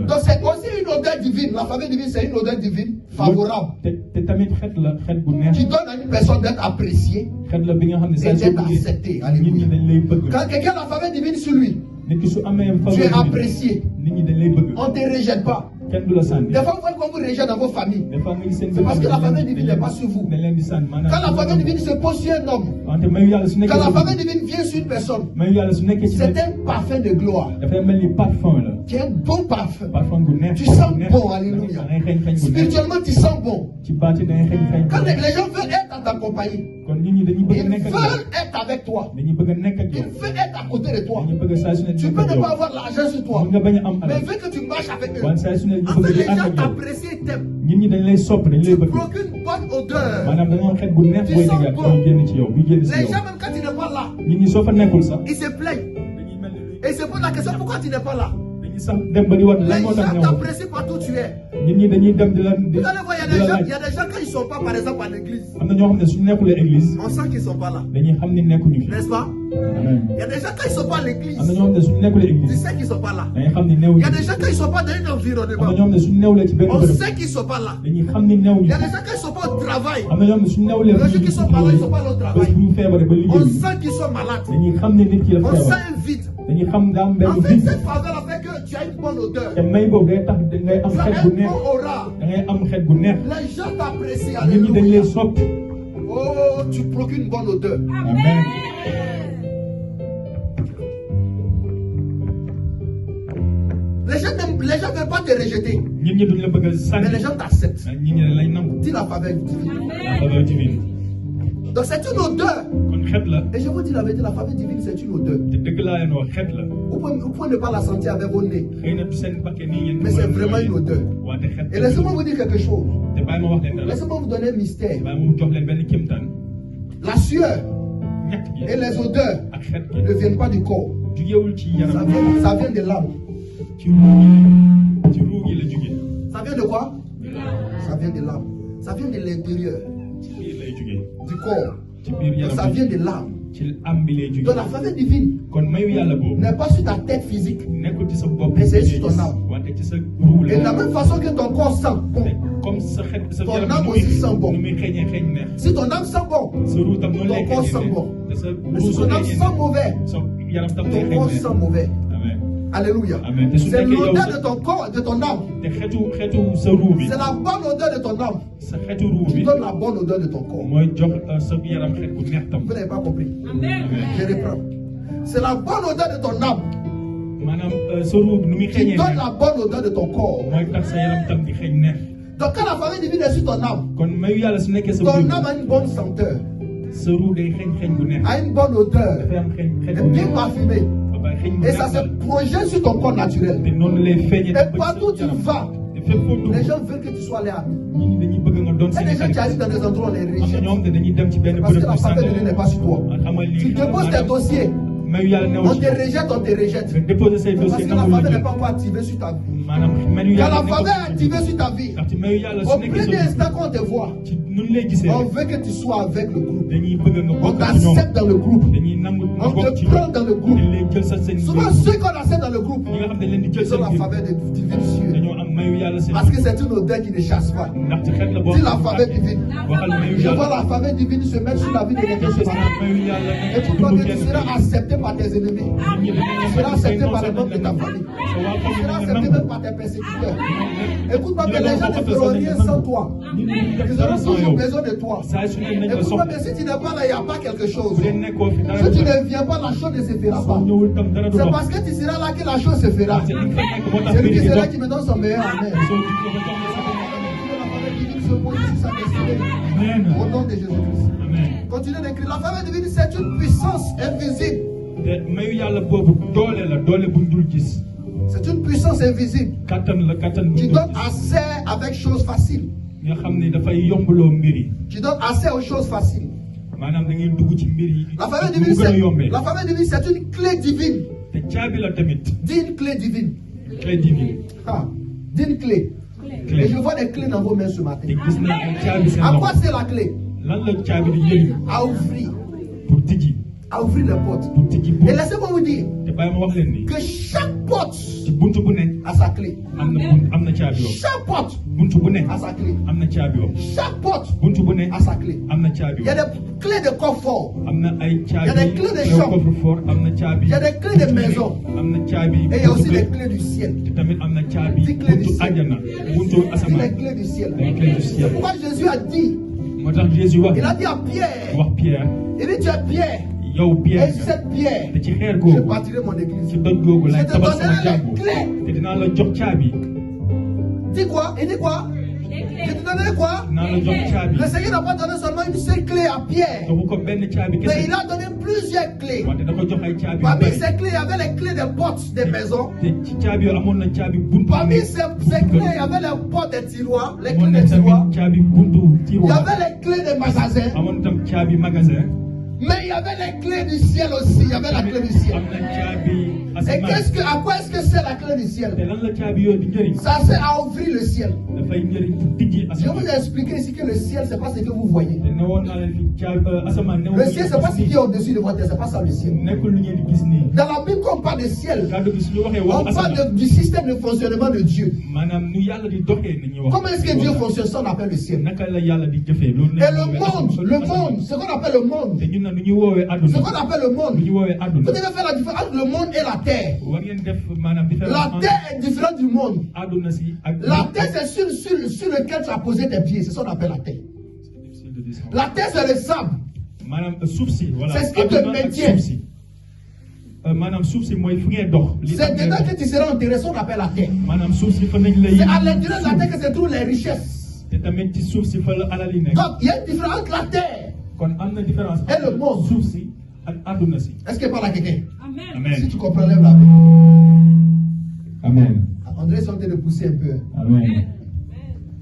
Donc c'est aussi une odeur divine. La faveur divine, c'est une odeur divine favorable qui donne à une personne d'être appréciée et d'être acceptée. Alléluia. Quand quelqu'un a la faveur divine sur lui, tu es apprécié. On ne te rejette pas. Des fois, vous voyez qu'on vous rejette dans vos familles. C'est parce que la faveur divine n'est pas sur vous. Quand la faveur divine se pose sur un homme, quand la faveur divine vient sur une personne, c'est un parfum de gloire. Qui est un bon parfum. Tu sens bon, alléluia. Spirituellement, tu sens bon. Quand les gens veulent être en ta compagnie, ils veulent être avec toi. Ils veulent être à côté de toi. Tu peux ne pas avoir l'argent sur toi, mais vu que tu marches avec eux, en fait, les gens t'apprécient et t'aiment. Tu procures une bonne odeur. Tu sens bon. Les gens, même quand tu n'es pas là, ils se plaignent. Et c'est pour la question pourquoi tu n'es pas là. Les gens t'apprécient partout où tu es. Vous allez voir, il y a des gens quand ils ne sont pas, par exemple, à l'église, on sent qu'ils ne sont pas là. N'est-ce pas? Il y a des gens quand ils ne sont pas à l'église, tu sais qu'ils ne sont pas là. Il y a des gens quand ils ne sont pas dans un environnement, on sait qu'ils ne sont pas là. Il y a des gens quand ils ne sont pas au travail, les gens qui ne sont pas là, ils ne sont pas là au travail. On sent qu'ils sont malades. On sent un vide. En fait, cette faveur a fait que tu as une bonne odeur. Tu as un bon aura. Les gens t'apprécient. Alléluia. Oh, tu procures une bonne odeur. Amen. Les gens ne veulent pas te rejeter. Mais les gens t'acceptent. Dis la faveur divine. Donc c'est une odeur. Et je vous dis la vérité, la faveur divine c'est une odeur. Vous pouvez ne pas la sentir avec vos nez. Mais c'est vraiment une odeur. Et laissez-moi vous dire quelque chose. Laissez-moi vous donner un mystère. La sueur et les odeurs ne viennent pas du corps. Ça vient de l'âme. Ça vient de quoi? Ça vient de l'âme. Ça vient de l'intérieur du corps. Donc ça vient de l'âme. Donc la faveur divine n'est pas sur ta tête physique, mais c'est sur ton âme. Et de la même façon que ton corps sent bon, ton âme aussi sent bon. Si ton âme sent bon, ton corps sent bon. Mais si ton âme sent mauvais, ton corps sent mauvais. Alléluia. C'est l'odeur de ton corps, de ton âme. C'est la bonne odeur de ton âme. Tu donnes la bonne odeur de ton corps. Vous n'avez pas compris. Je reprends. C'est la bonne odeur de ton âme. Tu donnes la bonne odeur de ton corps. Donc quand la famille divine est sur ton âme, ton âme a une bonne senteur, a une bonne odeur, est bien parfumée. Et ça se projette sur ton corps naturel. Et partout où tu vas, les gens veulent que tu sois là. Et les gens qui arrivent dans des endroits où on les rejette. Parce que la famille divine n'est pas sur toi. Tu déposes tes dossiers. On te rejette. Parce que la famille n'est pas encore activée sur ta vie. Quand la famille est activée sur ta vie, au premier instant qu'on te voit, on veut que tu sois avec le groupe. On t'accepte dans le groupe. On te prend dans le groupe. Souvent ceux qu'on accepte dans le groupe, sont la faveur divine sur. Parce que c'est une odeur qui ne chasse pas. Dis la faveur divine. Je vois la faveur divine se mettre sur la vie de quelqu'un ce matin. Et tu crois que tu seras accepté par tes ennemis. Tu seras accepté par les membres de ta famille. Tu seras accepté même par tes persécuteurs. Écoute-moi, que les gens ne feront rien sans toi. Ils auront toujours besoin de toi. Écoute-moi, mais si tu n'es pas là, il n'y a pas quelque chose. Si tu ne viens pas, la chose ne se fera pas. C'est parce que tu seras là que la chose se fera. Celui qui sera qui me donne son meilleur amen. Au nom de Jésus-Christ. Continuez d'écrire. La faveur divine, c'est une puissance invisible. C'est une puissance invisible qui donne accès avec choses faciles. Qui donne accès aux choses faciles. La faveur divine, c'est une clé divine. Dis une clé divine. Dis une clé. Et je vois des clés dans vos mains ce matin. À quoi c'est la clé? À ouvrir. À ouvrir les portes. Et laissez-moi vous dire que chaque porte a sa clé. Chaque porte a sa clé. Chaque porte a sa clé. Il y a des clés de coffre. Il y a des clés de chambre. Il y a des clés de maison. Et il y a aussi des clés du ciel. Des clés du ciel. Les clés du ciel. C'est pourquoi Jésus a dit. Il a dit à Pierre. Il dit tu es Pierre. Et cette pierre, je bâtirai mon église. Je te donnerai les clés. Dis quoi? Il dit quoi? Je te donnerai quoi? Le Seigneur n'a pas donné seulement une seule clé à Pierre, mais il a donné plusieurs clés. Parmi ces clés, il y avait les clés des portes des maisons. Parmi ces clés, il y avait les portes des tiroirs, les clés des tiroirs. Il y avait les clés des magasins. Mais il y avait les clés du ciel aussi. Il y avait la clé du ciel. Et à quoi est-ce que c'est la clé du ciel? Ça sert à ouvrir le ciel. Je vous ai expliqué ici que le ciel, c'est pas ce que vous voyez. Le ciel, c'est pas ce qui est au-dessus de votre tête. C'est pas ça le ciel. Dans la Bible, quand on parle de ciel, on parle du système de fonctionnement de Dieu. Comment est-ce que Dieu fonctionne? Ça, on appelle le ciel. Et le monde, ce qu'on appelle le monde. Ce qu'on appelle le monde. Vous devez faire la différence entre le monde et la terre. La terre est différente du monde. La terre, c'est sur lequel tu as posé tes pieds. C'est ça qu'on appelle la terre. La terre, c'est le sable. C'est ce qui te maintient. C'est dedans que tu seras enterré. Ça, on appelle la terre. C'est à l'intérieur de la terre que se trouvent les richesses. Donc, il y a une différence entre la terre et le monde. Est-ce qu'il parle à quelqu'un? Amen. Si tu comprends, lève la main. Amen. André est en train de pousser un peu. Amen.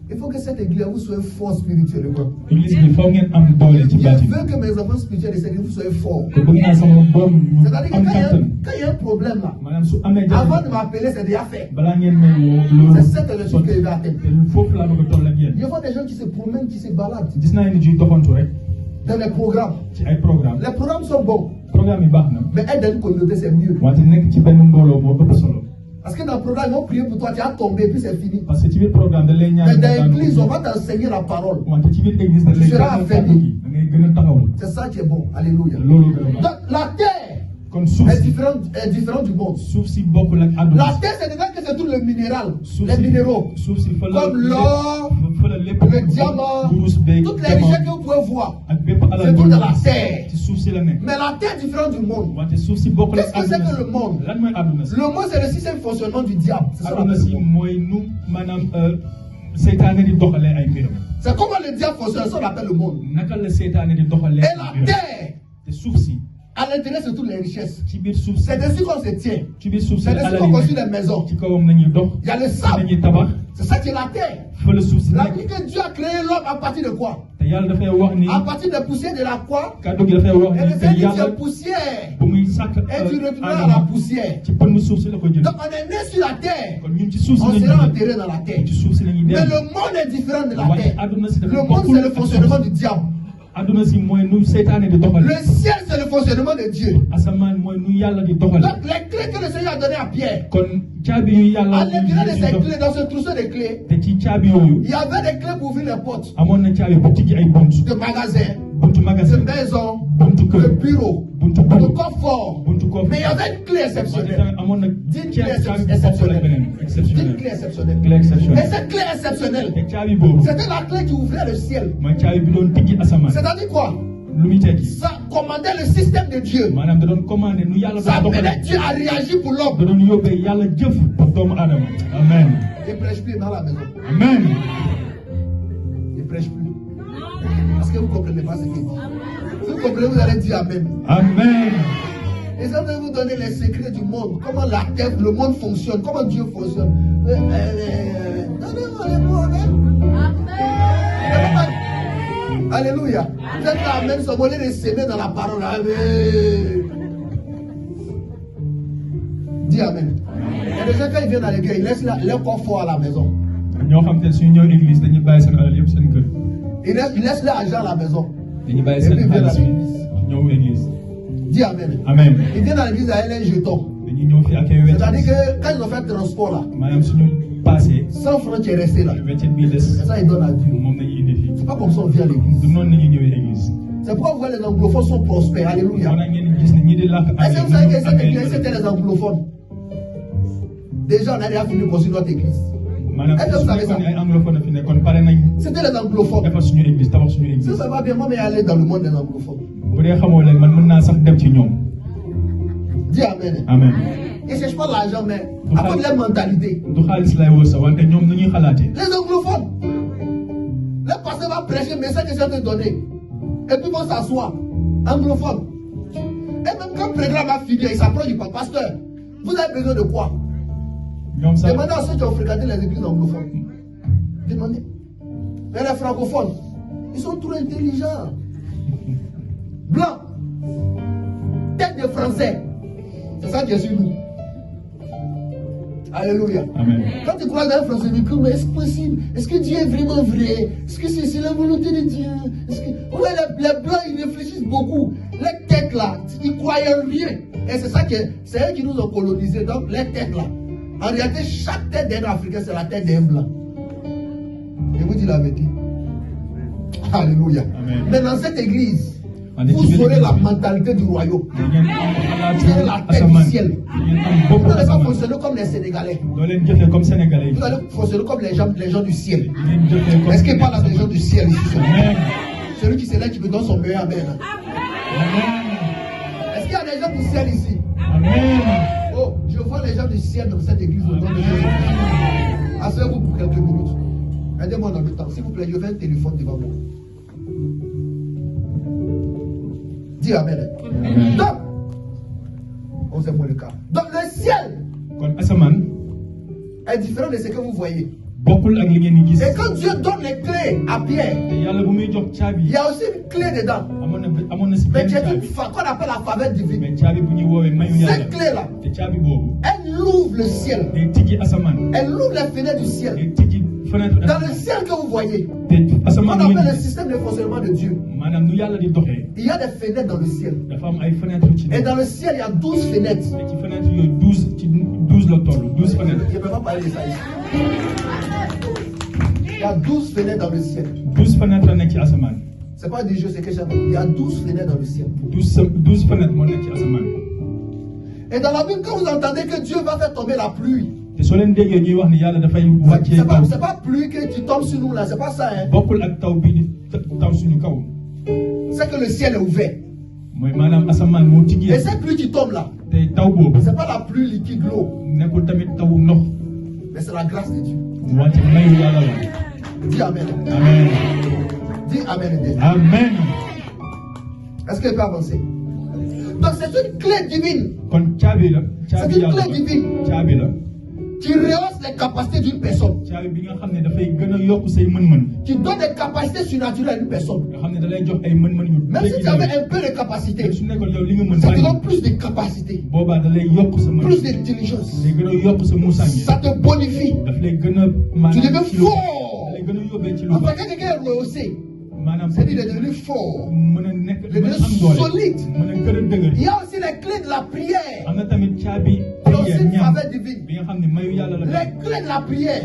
Il faut que cette église vous soit fort spirituellement. Je veux que mes enfants spirituels de cette église vous soyez forts. C'est-à-dire que quand il y a un problème là, avant de m'appeler, c'est déjà fait. C'est cette leçon que je vais atteindre. Il y a des gens qui se promènent, qui se baladent dans les programmes. Les programmes sont bons. Mais être dans une communauté, c'est mieux. Parce que dans le programme, ils vont prier pour toi, tu as tombé, puis c'est fini. Mais dans l'église, on va t'enseigner la parole. Tu seras affaibli. C'est ça qui est bon. Alléluia. Donc, la terre est différent du monde. La terre, c'est déjà que c'est tout le minéral, les minéraux, comme l'or, le diamant, toutes les richesses que vous pouvez voir, c'est tout dans la terre. Mais la terre est différente du monde. Qu'est-ce que c'est que le monde? Le monde, c'est le système de fonctionnement du diable. C'est ça. C'est comment le diable fonctionne, ça on appelle le monde. Et la terre, à l'intérieur, c'est toutes les richesses. C'est dessus qu'on se tient. C'est dessus qu'on construit les maisons. Il y a le sable. C'est ça qui est la terre. La vie que Dieu a créé l'homme à partir de quoi? À partir de poussière de la quoi? Et de faire du poussière. Et tu retourneras à la poussière. Donc on est né sur la terre. On sera enterré dans la terre. Mais le monde est différent de la terre. Le monde, c'est le fonctionnement du diable. Le ciel, c'est le fonctionnement de Dieu. Donc les clés que le Seigneur a données à Pierre, à l'intérieur de ces clés, dans ce trousseau de clés, il y avait des clés pour ouvrir les portes de magasins, de maisons, de bureaux, de confort. Mais il y avait une clé exceptionnelle. D'une clé exceptionnelle. D'une clé exceptionnelle. Et cette clé exceptionnelle, c'était la clé qui ouvrait le ciel. C'est-à-dire quoi? Ça commandait le système de Dieu. Ça amenait Dieu à réagir pour l'homme. Amen. Il ne prêche plus dans la maison. Amen. Il ne prêche plus. Parce que vous ne comprenez pas ce qu'il dit. Si vous comprenez, vous allez dire Amen. Amen. Et ça va vous donner les secrets du monde. Comment la terre, le monde fonctionne. Comment Dieu fonctionne. Donnez-moi les mots. Amen. Alléluia. Vous êtes là, même sans voler les semer dans la parole. Amen. Dis Amen. Il y a des gens, quand ils viennent à l'église, ils laissent leur confort à la maison. Ils laissent leur argent à la maison. Et puis ils viennent à l'église. Dis Amen. Amen. Ils viennent à l'église avec un jeton. C'est-à-dire que quand ils ont fait le transport là, 100 francs qui est resté là, et ça ils donnent à Dieu. C'est pas comme ça on vient à l'église. C'est pourquoi vous voyez les anglophones sont prospères. Alléluia. Est-ce que vous savez que cette église c'était les anglophones? Déjà on a déjà fini de construire notre église. Est-ce que vous savez ça? C'était les anglophones. Si ça va bien, moi mais aller dans le monde des anglophones. Dis Amen. Amen. Ils ne cherchent pas l'argent, mais à cause de leur mentalité. Les anglophones, le pasteur va prêcher le message que j'ai te donner. Et puis vont s'asseoir. Anglophones. Et même quand le programme va finir, il s'approche du pasteur. Vous avez besoin de quoi? Demandez à ceux qui ont fréquenté les églises anglophones. Demandez. Mais les francophones, ils sont trop intelligents. Blancs. Tête de français. C'est ça qui est sur nous. Alléluia. Amen. Quand tu crois dans un français, mais est-ce possible? Est-ce que Dieu est vraiment vrai? Est-ce que c'est la volonté de Dieu? Ouais, les blancs, ils réfléchissent beaucoup. Les têtes là, ils croyaient rien. Et c'est ça que c'est eux qui nous ont colonisés. Donc, les têtes là. En réalité, chaque tête d'un Africain, c'est la tête d'un blanc. Je vous dis la vérité. Alléluia. Amen. Mais dans cette église, vous saurez la mentalité du royaume. Vous aurez la tête du ciel. Vous n'allez pas fonctionner comme les Sénégalais. Vous allez fonctionner comme les gens du ciel. Est-ce qu'il parle à des gens du ciel ici? Celui qui s'élève, qui me donne son meilleur Amen. Est-ce qu'il y a des gens du ciel ici? Amen. Oh, je vois les gens du ciel dans cette église au nom de Jésus. Asseyez-vous pour quelques minutes. Aidez-moi dans le temps. S'il vous plaît, je fais un téléphone devant moi. Dis Amen. Donc, on sait pas le cas. Donc le ciel est différent de ce que vous voyez. Et quand Dieu donne les clés à Pierre, il y a aussi une clé dedans. Mais qui est qu'on appelle la faveur divine. Cette clé-là, elle ouvre le ciel. Elle ouvre les fenêtres du ciel. Dans le ciel que vous voyez, on appelle le système de fonctionnement de Dieu. Il y a des fenêtres dans le ciel. Et dans le ciel, il y a 12 fenêtres. 12 fenêtres. Je ne peux pas parler de ça ici. Il y a 12 fenêtres dans le ciel. 12 fenêtres dans le ciel. C'est pas du jeu, c'est que j'aime. Il y a 12 fenêtres dans le ciel. 12 fenêtres dans le ciel. Et dans la Bible, quand vous entendez que Dieu va faire tomber la pluie, c'est pas pluie que tu tombes sur nous là, c'est pas ça. Hein? C'est que le ciel est ouvert. Et cette pluie qui tombe là, c'est pas la pluie liquide, l'eau. Mais c'est la grâce de Dieu. Dis Amen. Amen. Dis Amen. Amen. Est-ce qu'elle peut avancer? Donc c'est une clé divine. C'est une clé divine qui rehausse les capacités d'une personne. Qui donne des capacités surnaturelles à une personne. Même si tu avais un peu de capacité, ça te donne plus de capacité, plus d'intelligence. Ça te bonifie. Tu deviens fort. Enfin, quand quelqu'un est rehaussé, c'est-à-dire il est devenu fort, il est devenu solide. Il y a aussi les clés de la prière. Il y a aussi une faveur divine. Les clés de la prière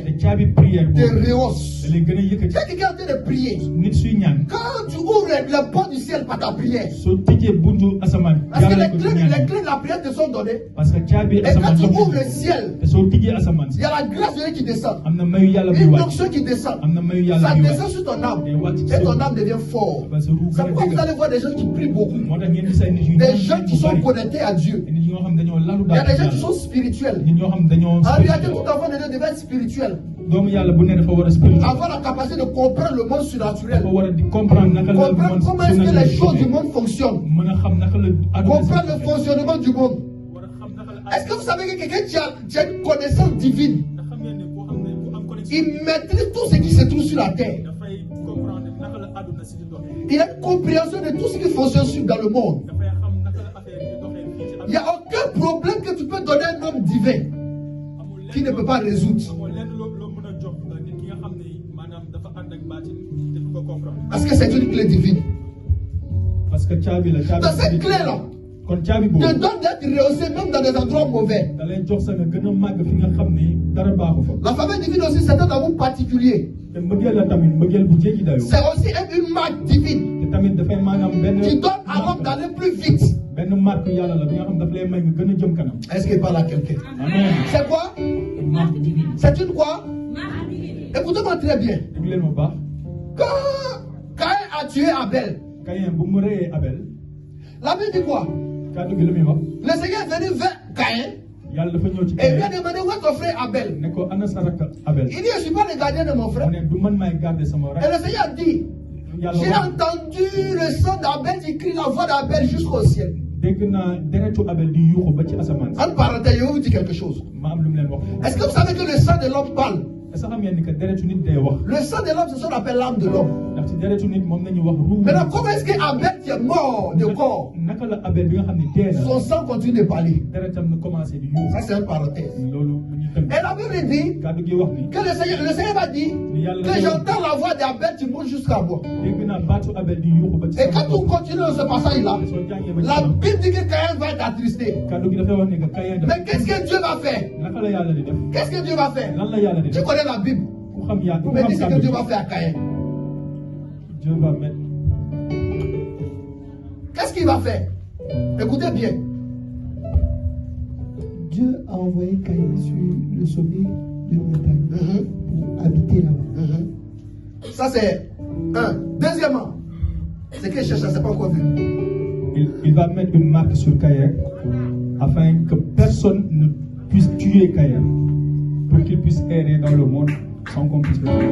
te rehaussent. Quand quelqu'un est en train de prier, quand tu ouvres la porte du ciel par ta prière, parce que les clés de la prière te sont données, et quand tu ouvres le ciel, il y a la grâce de Dieu qui descend, une onction qui descend, ça descend sur ton âme, et ton âme devient fort. C'est pourquoi vous allez voir des gens qui prient beaucoup, des gens qui sont connectés à Dieu. Il y a des gens qui sont spirituels. En réalité, tout enfant de Dieu devait être spirituel. Avoir la capacité de comprendre le monde surnaturel. Comprendre comment est-ce que les choses du monde fonctionnent. Comprendre le fonctionnement du monde. Est-ce que vous savez que quelqu'un qui a une connaissance divine, il maîtrise tout ce qui se trouve sur la terre. Il a une compréhension de tout ce qui fonctionne dans le monde. Il n'y a aucun problème que tu peux donner à un homme divin qui ne peut pas résoudre. Parce que c'est une clé divine. Dans cette clé-là, te donne d'être rehaussé même dans des endroits mauvais. La faveur divine aussi, c'est un amour particulier. C'est aussi une marque divine qui donne à l'homme d'aller plus vite. Est-ce qu'il parle à quelqu'un? C'est quoi? C'est une quoi? Écoutez-moi très bien. Quand Caïn a tué Abel, la Bible dit quoi? Le Seigneur est venu vers Caïn et lui a demandé où est ton frère Abel. Il dit, je ne suis pas le gardien de mon frère. Et le Seigneur a dit, j'ai entendu le sang d'Abel qui crie la voix d'Abel jusqu'au ciel. En parenthèse, je vais vous dire quelque chose. Est-ce que vous savez que le sang de l'homme parle? Le sang de l'homme, c'est ce qu'on appelle l'âme de l'homme. Maintenant, comment est-ce qu'Abel qui est mort de corps, son sang continue de parler? Ça, c'est une parenthèse. Et la Bible dit que le Seigneur va dire que j'entends la voix d'Abel qui monte jusqu'à moi. Et quand on continue dans ce passage-là, la Bible dit que Caïn va être attristé. Mais qu'est-ce que Dieu va faire? Qu'est-ce que Dieu va faire? Tu connais la Bible. Vous me dites ce que Dieu va faire à Caïn. Dieu va mettre. Qu'est-ce qu'il va faire? Écoutez bien. Dieu a envoyé Caïn sur le sommet de la montagne pour habiter là-bas. Ça c'est un. Deuxièmement, c'est que je cherche, c'est pas encore vu. Il va mettre une marque sur Caïn afin que personne ne puisse tuer Caïn, pour qu'il puisse errer dans le monde sans qu'on puisse le tuer.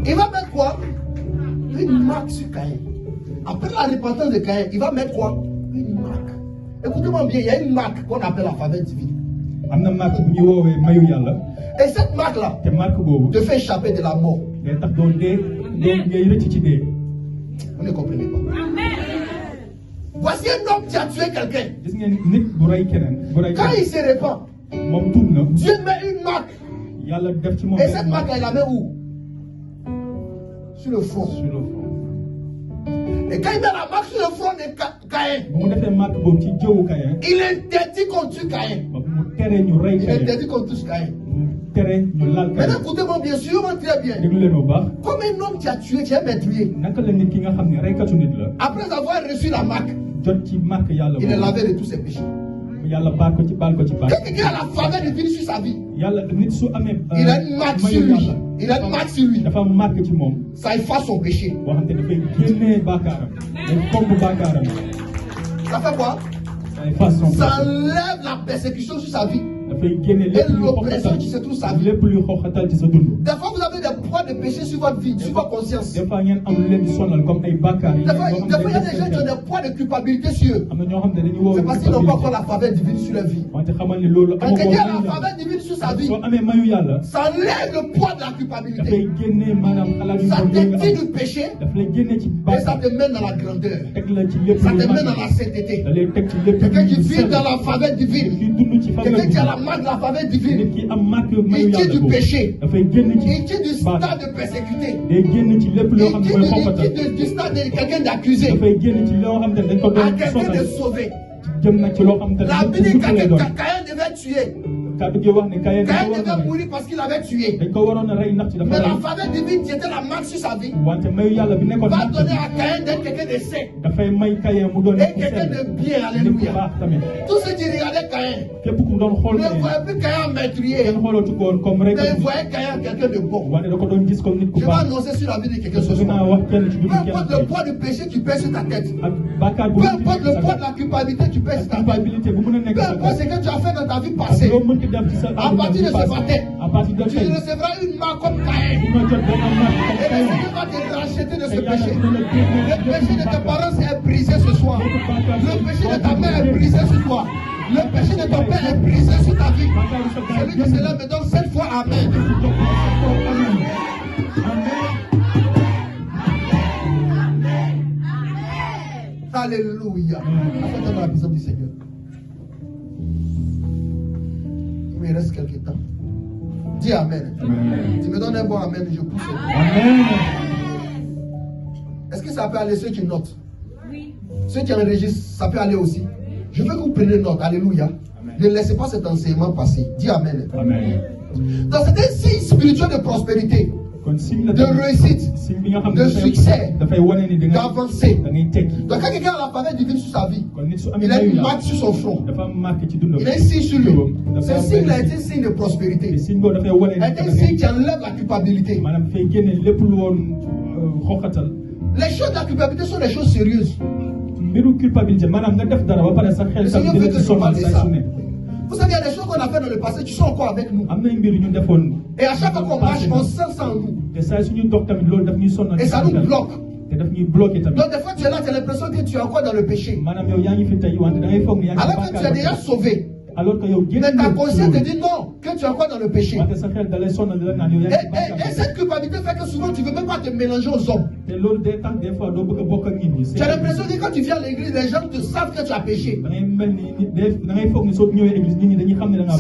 Il va mettre quoi? Une marque sur Caïn. Après la repentance de Caïn, il va mettre quoi? Une marque. Écoutez-moi bien, il y a une marque qu'on appelle la faveur divine. Et cette marque-là te fait échapper de la mort. Vous ne comprenez pas. Voici un homme qui a tué quelqu'un. Quand il se répand, Dieu met une marque. Et cette marque-là, il la met où? Sur le front. Et quand il met la marque sur le front de Caïn, il interdit qu'on tue Caïn. Il interdit qu'on touche Caïn. Maintenant, écoutez-moi bien sûr, très bien. Comme un homme qui a tué, qui a meurtrier, après avoir reçu la marque, il est lavé de tous ses péchés. Quelqu'un a la faveur divine sur sa vie. Il a une marque sur lui. Il a une marque sur lui. Ça efface son péché. Ça fait quoi? Ça enlève la persécution sur sa vie. Et l'oppression qui se trouve sur sa vie. Des fois, vous avez des poids de péché sur votre vie, sur votre conscience. Des fois, il y a des gens qui ont des poids de culpabilité sur eux. C'est parce qu'ils n'ont pas encore la faveur divine sur leur vie. Quand quelqu'un a la faveur divine sur sa vie, ça enlève le poids de la culpabilité. Ça t'étire du péché et ça te mène dans la grandeur. Ça te mène dans la sainteté. Quelqu'un qui vit dans la faveur divine, quelqu'un qui a la marque de la faveur divine, il tire du péché, il tire du stade de persécuté, il tire du stade de quelqu'un d'accusé à quelqu'un de sauvé. La Bible dit que Caïn devait tuer. Caïn devait mourir parce qu'il avait tué. Mais la faveur divine qui était la marque sur sa vie va donner à Caïn d'être quelqu'un de saint et quelqu'un de bien. Alléluia. Tous ceux qui regardaient Caïn ne voyaient plus Caïn en meurtrier, mais ils voyaient Caïn quelqu'un de bon. Je vais annoncer sur la vie de quelqu'un ce soir. Peu importe le poids du péché qui pèse sur ta tête, peu importe le poids de la culpabilité qui pèse sur ta tête, peu importe ce que tu as fait dans ta vie passée, à partir de ce matin, tu recevras une marque comme Caïn. Et le Seigneur va te racheter de ce péché. Le péché de tes parents est brisé ce soir. Le péché de ta mère est brisé sur toi. Le péché de ton père est brisé sur ta vie. Celui qui se lève me donne 7 fois Amen. Alléluia. Attends la puissance du Seigneur. Il me reste quelques temps. Dis Amen. Tu me donnes un bon Amen, je pousse. Amen. Est-ce que ça peut aller, ceux qui notent? Oui. Ceux qui enregistrent, ça peut aller aussi. Je veux que vous preniez note. Alléluia. Amen. Ne laissez pas cet enseignement passer. Dis Amen. Amen. Donc c'est un signe spirituel de prospérité, de réussite, de succès, d'avancée. Donc quand quelqu'un a la faveur divine sur sa vie, il a une marque sur son front, il a un signe sur lui. Ce signe a été un signe de prospérité. Il a été un signe qui enlève la culpabilité. Les choses de la culpabilité sont des choses sérieuses. Le Seigneur veut que je parle de ça. Vous savez, il y a des choses qu'on a fait dans le passé qui sont encore avec nous. Et à chaque fois qu'on marche, on sent ça en nous. Et ça nous bloque. Donc des fois tu es là, tu as l'impression que tu es encore dans le péché. Alors que tu es déjà sauvé. Mais ta conscience te dit non, que tu es encore dans le péché. Et cette culpabilité fait que souvent tu ne veux même pas te mélanger aux hommes. Tu as l'impression que quand tu viens à l'église, les gens te savent que tu as péché. C'est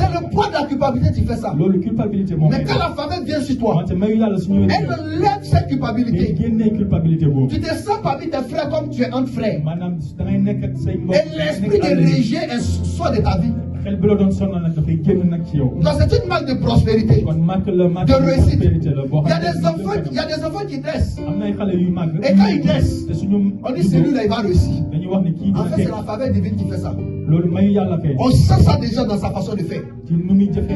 le poids de la culpabilité qui fait ça. Mais quand la faveur vient sur toi, elle enlève cette culpabilité. Tu te sens parmi tes frères comme tu es un frère. Et l'esprit de rejet sort de ta vie. Donc c'est une marque de prospérité, de réussite. Il y a des enfants qui naissent. Et quand ils naissent, on dit celui-là il va réussir. En fait c'est la faveur divine qui fait ça. On sent ça déjà dans sa façon de faire. Il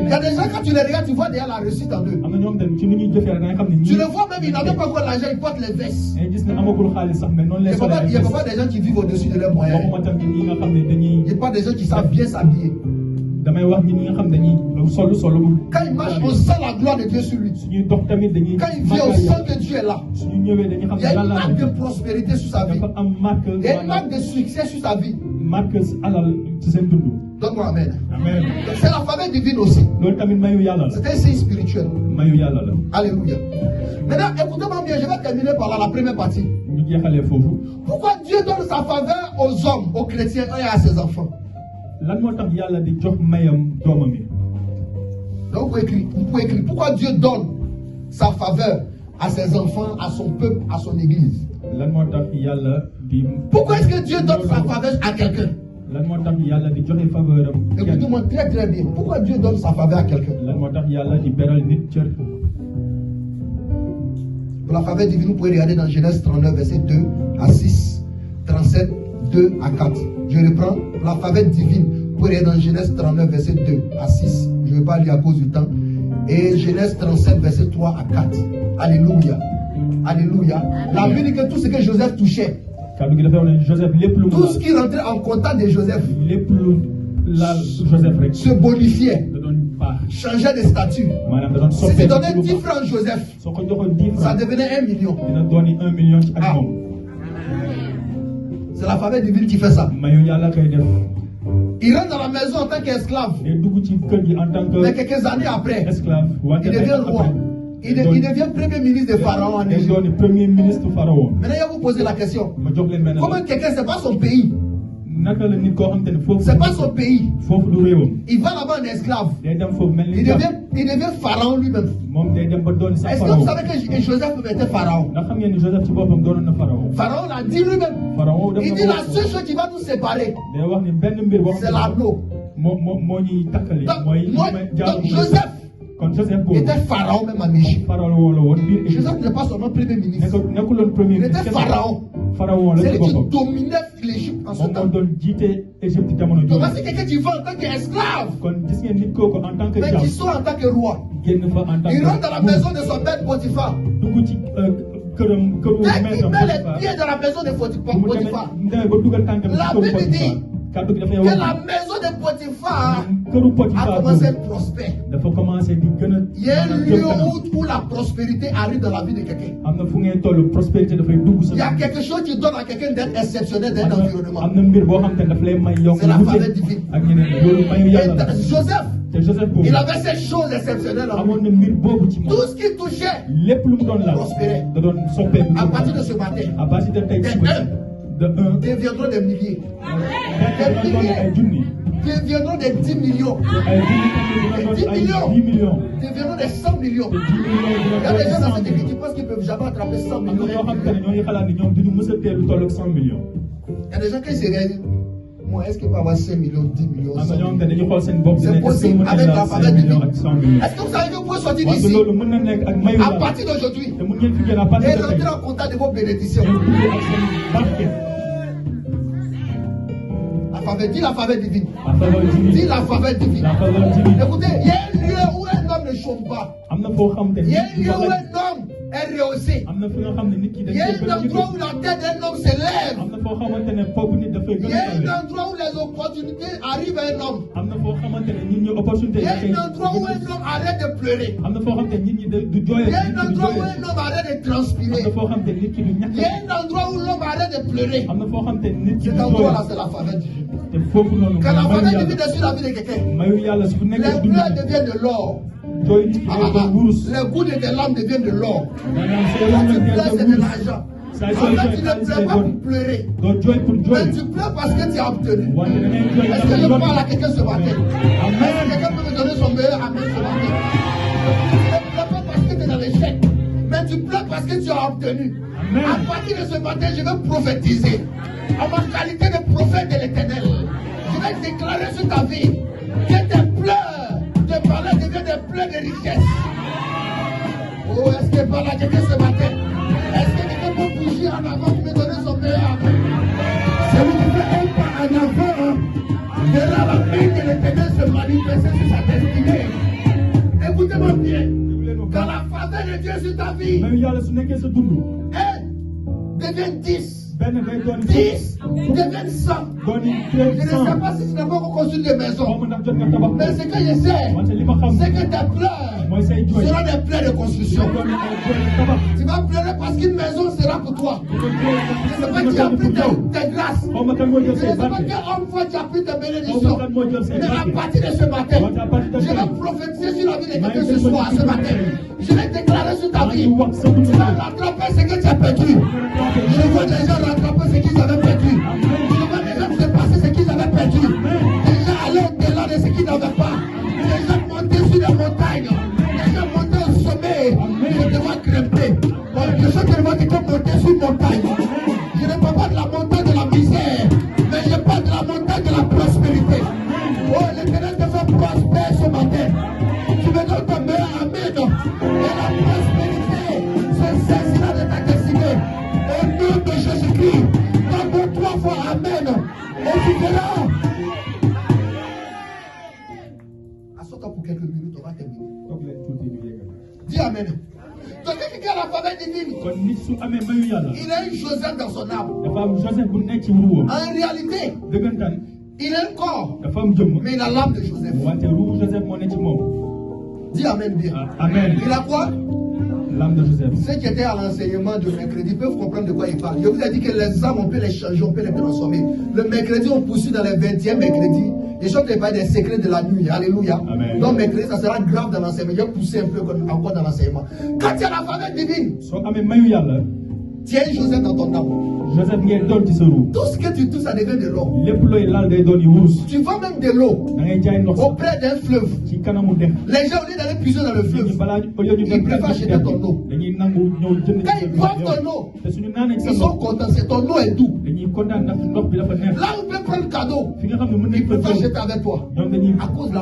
y a des gens quand tu les regardes, tu vois déjà la réussite en eux. Tu le vois même, ils n'ont pas encore l'argent, ils portent les vestes. Il n'y a pas des gens qui vivent au-dessus de leurs moyens. Il n'y a pas des gens qui savent bien s'habiller. Quand il marche, on sent la gloire de Dieu sur lui. Quand il vient, on sent que Dieu est là. Il y a une marque de prospérité sur sa vie. Il y a une marque de succès sur sa vie. Donne-moi Amen. C'est la faveur divine aussi. C'est un signe spirituel. Alléluia. Maintenant, écoutez-moi bien, je vais terminer par là, la première partie. Pourquoi Dieu donne sa faveur aux hommes, aux chrétiens et à ses enfants? Donc vous pouvez écrire, pourquoi Dieu donne sa faveur à ses enfants, à son peuple, à son église? Pourquoi est-ce que Dieu donne sa faveur à quelqu'un? Écoutez-moi très très bien. Pourquoi Dieu donne sa faveur à quelqu'un? Pour la faveur divine, vous pouvez regarder dans Genèse 39, verset 2 à 6, 37, 2 2 à 4. Je reprends la faveur divine. Pour aller dans Genèse 39, verset 2 à 6. Je ne vais pas lire à cause du temps. Et Genèse 37, verset 3 à 4. Alléluia. Alléluia. La Bible dit que tout ce que Joseph touchait, tout ce qui rentrait en contact de Joseph, se bonifiait, changeait de statut. Si tu donnais 10 francs à Joseph, ça devenait 1 million. Ah. C'est la faveur divine qui fait ça. Il rentre dans la maison en tant qu'esclave. Mais quelques années après, il devient roi. Il devient premier ministre de Pharaon en Égypte. Maintenant, il va vous poser la question. Comment quelqu'un, c'est pas son pays? C'est pas son pays. Il va là-bas en esclave. Il devient pharaon lui-même. Est-ce que vous savez que Joseph était pharaon? Pharaon l'a dit lui-même. Il dit la seule chose qui va nous séparer, c'est l'anneau. Donc Joseph était pharaon même en Égypte. Joseph n'est pas seulement premier ministre. Il était pharaon. C'est lui qui dominait l'Égypte en ce temps. Donc c'est quelqu'un qui va en tant qu'esclave, mais qui sort en tant que roi. Il rentre dans la maison de son père Potiphar. Dès qu'il met les pieds dans la maison de Potiphar, la Bible dit que la maison de Potiphar a commencé à prospérer. Il y a un lieu où la prospérité arrive dans la vie de quelqu'un. Il y a quelque chose qui donne à quelqu'un d'être exceptionnel dans un environnement. C'est la faveur divine. Joseph, il avait ces choses exceptionnelles en lui. Tout ce qu'il touchait prospérait. À partir de ce matin, des 1 deviendront des milliers. Des milliers deviendront des 10 millions. Des 10 millions deviendront des 100 millions. Il y a des gens dans cette église qui pensent qu'ils ne peuvent jamais attraper 100 millions. Il y a des gens qui se réalisent, moi, est-ce qu'il peut avoir 5 millions, 10 millions, 100 millions? C'est possible avec la faveur divine. Est-ce que vous savez que vous pouvez sortir d'ici à partir d'aujourd'hui et rentrer en contact de vos bénédictions? Dis la faveur divine. Dis la faveur divine. Écoutez, il y a un lieu où un homme ne chôme pas. Il y a un lieu où un homme est rehaussé. Il y a un endroit où la tête d'un homme s'élève. Il y a un endroit où les opportunités arrivent à un homme. Il y a un endroit où un homme arrête de pleurer. Il y a un endroit où un homme arrête de transpirer. Il y a un endroit où l'homme arrête de pleurer. Cet endroit-là, c'est la faveur divine. Quand la faveur divine est sur la vie de quelqu'un, les pleurs deviennent de l'or. Les gouttes de larmes deviennent de l'or. Quand tu pleures, c'est de l'argent. En fait, tu ne pleures pas pour pleurer, mais tu pleures parce que tu as obtenu. Est-ce que je parle à quelqu'un ce matin? Est-ce que quelqu'un peut me donner son meilleur amen ce matin? Tu ne pleures pas parce que tu es dans l'échec, mais tu pleures parce que tu as obtenu. À partir de ce matin, je vais prophétiser en ma qualité de prophète de l'Éternel. Je vais déclarer sur ta vie que tes pleurs de parler deviennent des pleurs de richesse. Oh, est-ce que par là quelqu'un ce matin? Est-ce que quelqu'un peut bouger en avant pour me donner son meilleur amen? Celui qui fait un pas en avant, verra la main de l'Éternel se manifester sur sa destinée. Écoutez-moi bien. Quand la faveur de Dieu sur ta vie, devient 10. 10 deviennent 100. Je ne sais pas si tu n'as pas encore construit des maisons, mais ce que je sais, c'est que tes pleurs seront des pleurs de construction. Tu vas pleurer parce qu'une maison sera pour toi. Je ne sais pas qui a pris tes grâces. Je ne sais pas quel homme fort tu as pris tes bénédictions. Mais à partir de ce matin, je vais prophétiser sur la vie de quelqu'un ce soir, ce matin. Je vais déclarer sur ta vie. Tu vas rattraper ce que tu as perdu. Je vois déjà rattraper ce qu'ils avaient perdu. Je vois déjà dépasser ce qu'ils avaient perdu. Déjà aller au-delà de ce qu'ils n'avaient pas. Déjà monter sur les montagnes. Déjà monter au sommet. Je devoir grimper. Je sais que moi qui peux monter sur une montagne. Je ne parle pas de la montagne de la misère, mais je parle de la montagne de la prospérité. Oh, l'Éternel te fait prospérer ce matin. Tu me donnes ton meilleur amen. Et la prospérité se saisira de ta destinée. Au nom de Jésus-Christ, donne 3 fois amen. Assois-toi pour quelques minutes, on va terminer. Dis Amen. Donc, quelqu'un a la faveur divine. Il a eu Joseph dans son âme. En réalité, il a un corps, mais il a l'âme de Joseph. Dis Amen bien. Amen. Il a quoi? L'âme de Joseph. Ceux qui étaient à l'enseignement de mercredi peuvent comprendre de quoi il parle. Je vous ai dit que les âmes, on peut les changer, on peut les transformer. Le mercredi, on poursuit dans les 20e mercredi. Et je ne parle des secrets de la nuit. Alléluia. Amen. Donc mercredi, ça sera grave dans l'enseignement. Je vais pousser un peu encore dans l'enseignement. Quand tu as la faveur divine, tiens Joseph dans ton âme. Tout ce que tu touches, ça devient de l'eau. Tu vends même de l'eau auprès d'un fleuve. Les gens, au lieu d'aller puiser dans le fleuve, ils préfèrent acheter ton eau. Quand ils boivent ton eau, ils sont contents. Ton eau est doux. Là où on peut prendre le cadeau, ils préfèrent acheter avec toi. À cause de la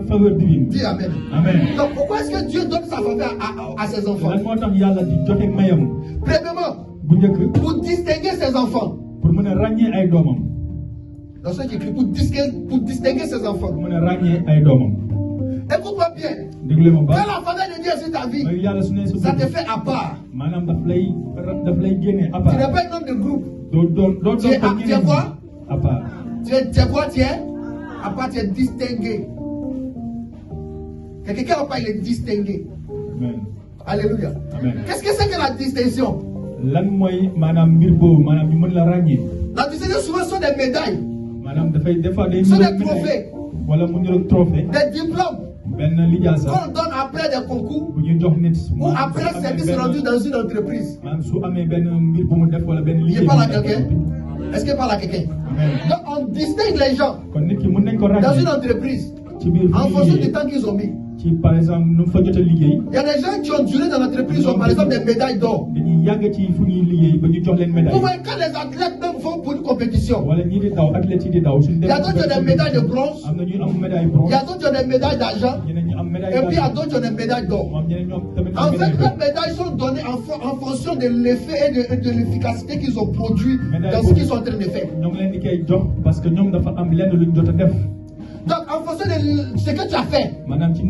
faveur divine. Dis Amen. Amen. Donc pourquoi est-ce que Dieu donne sa faveur à ses enfants? Premièrement, pour distinguer ses enfants. Dans ceux qui écrivent, pour distinguer ses enfants. Écoute-moi bien. Quand la faveur de Dieu est sur ta vie, ça te fait à part. Tu n'es pas un homme de groupe. Tu es quoi? À part. Tu es quoi? Tu es à part, tu es distingué. Quelqu'un n'a pas, il est distingué. Amen. Alléluia. Amen. Qu'est-ce que c'est que la distinction? La distinction souvent sont des médailles. Sont des trophées. Des diplômes. Qu'on donne après des concours ou après un service rendu dans une entreprise. Je parle à quelqu'un. Est-ce qu'il parle à quelqu'un? Donc on distingue les gens dans une entreprise en fonction du temps qu'ils ont mis. Par exemple, il y a des gens qui ont duré dans l'entreprise, ont par exemple des médailles d'or. Vous voyez, quand les athlètes même vont pour une compétition, il y a d'autres qui ont des médailles de bronze, il y a d'autres qui ont des médailles d'argent, et puis il y a d'autres qui ont des médailles d'or. En fait, les médailles sont données en fonction de l'effet et de l'efficacité qu'ils ont produit dans ce qu'ils sont en train de faire. Donc, en fonction de ce que tu as fait, tu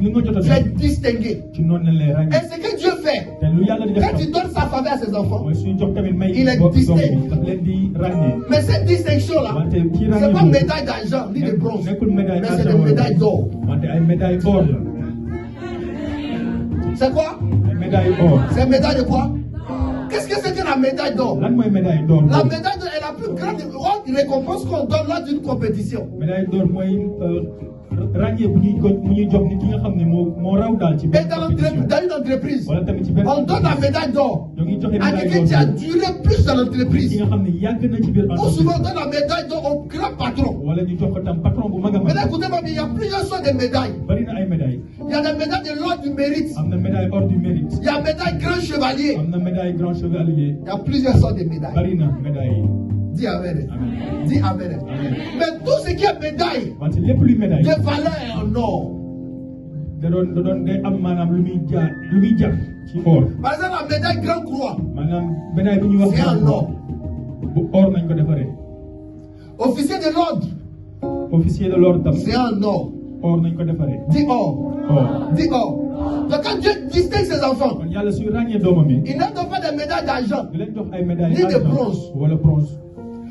es distingué. Et ce que Dieu fait, quand tu donnes sa faveur à ses enfants, il est distingué. Mais cette distinction-là, ce n'est pas médaille d'argent ni de bronze, mais c'est des médailles d'or. C'est quoi? C'est une médaille de quoi? Qu'est-ce que c'est que la médaille d'or? La médaille d'or est la plus grande récompense qu'on donne lors d'une compétition. Et dans une entreprise, on donne la médaille d'or à quelqu'un qui a duré plus dans l'entreprise. Ou souvent on donne la médaille d'or au grand patron. Mais écoutez-moi, il y a plusieurs sortes de médailles. Il y a des médailles de l'ordre du mérite. Il y a médaille grand chevalier. Il y a plusieurs sortes de médailles. Dis Amen. Dis Amen. Mais tout ce qui est médaille de valeur est en or. Par exemple, la médaille Grand Croix, c'est en or. Officier de l'ordre, c'est en or. Dis or. Dis or. Donc quand Dieu distingue ses enfants, il ne donne pas de médailles d'argent, ni de bronze.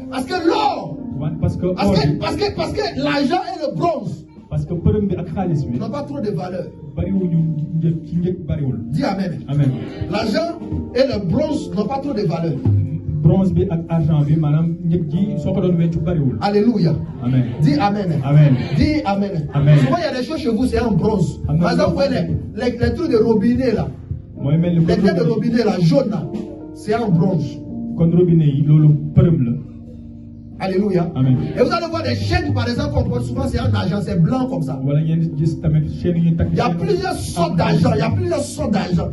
Parce que l'or, parce que l'argent et le bronze n'ont pas trop de valeur. Dis Amen. Amen. L'argent et le bronze n'ont pas trop de valeur. Alléluia. Amen. Dis Amen. Amen. Dis Amen. Amen. Souvent il y a des choses chez vous, c'est en bronze. Par exemple, vous voyez les trucs de robinet là. Les têtes de robinet là, jaune là, c'est en bronze. Alléluia. Amen. Et vous allez voir des chaînes, par exemple, qu'on porte souvent, c'est en argent, c'est blanc comme ça. Il y a plusieurs sortes d'argent. Il y a plusieurs sortes d'argent.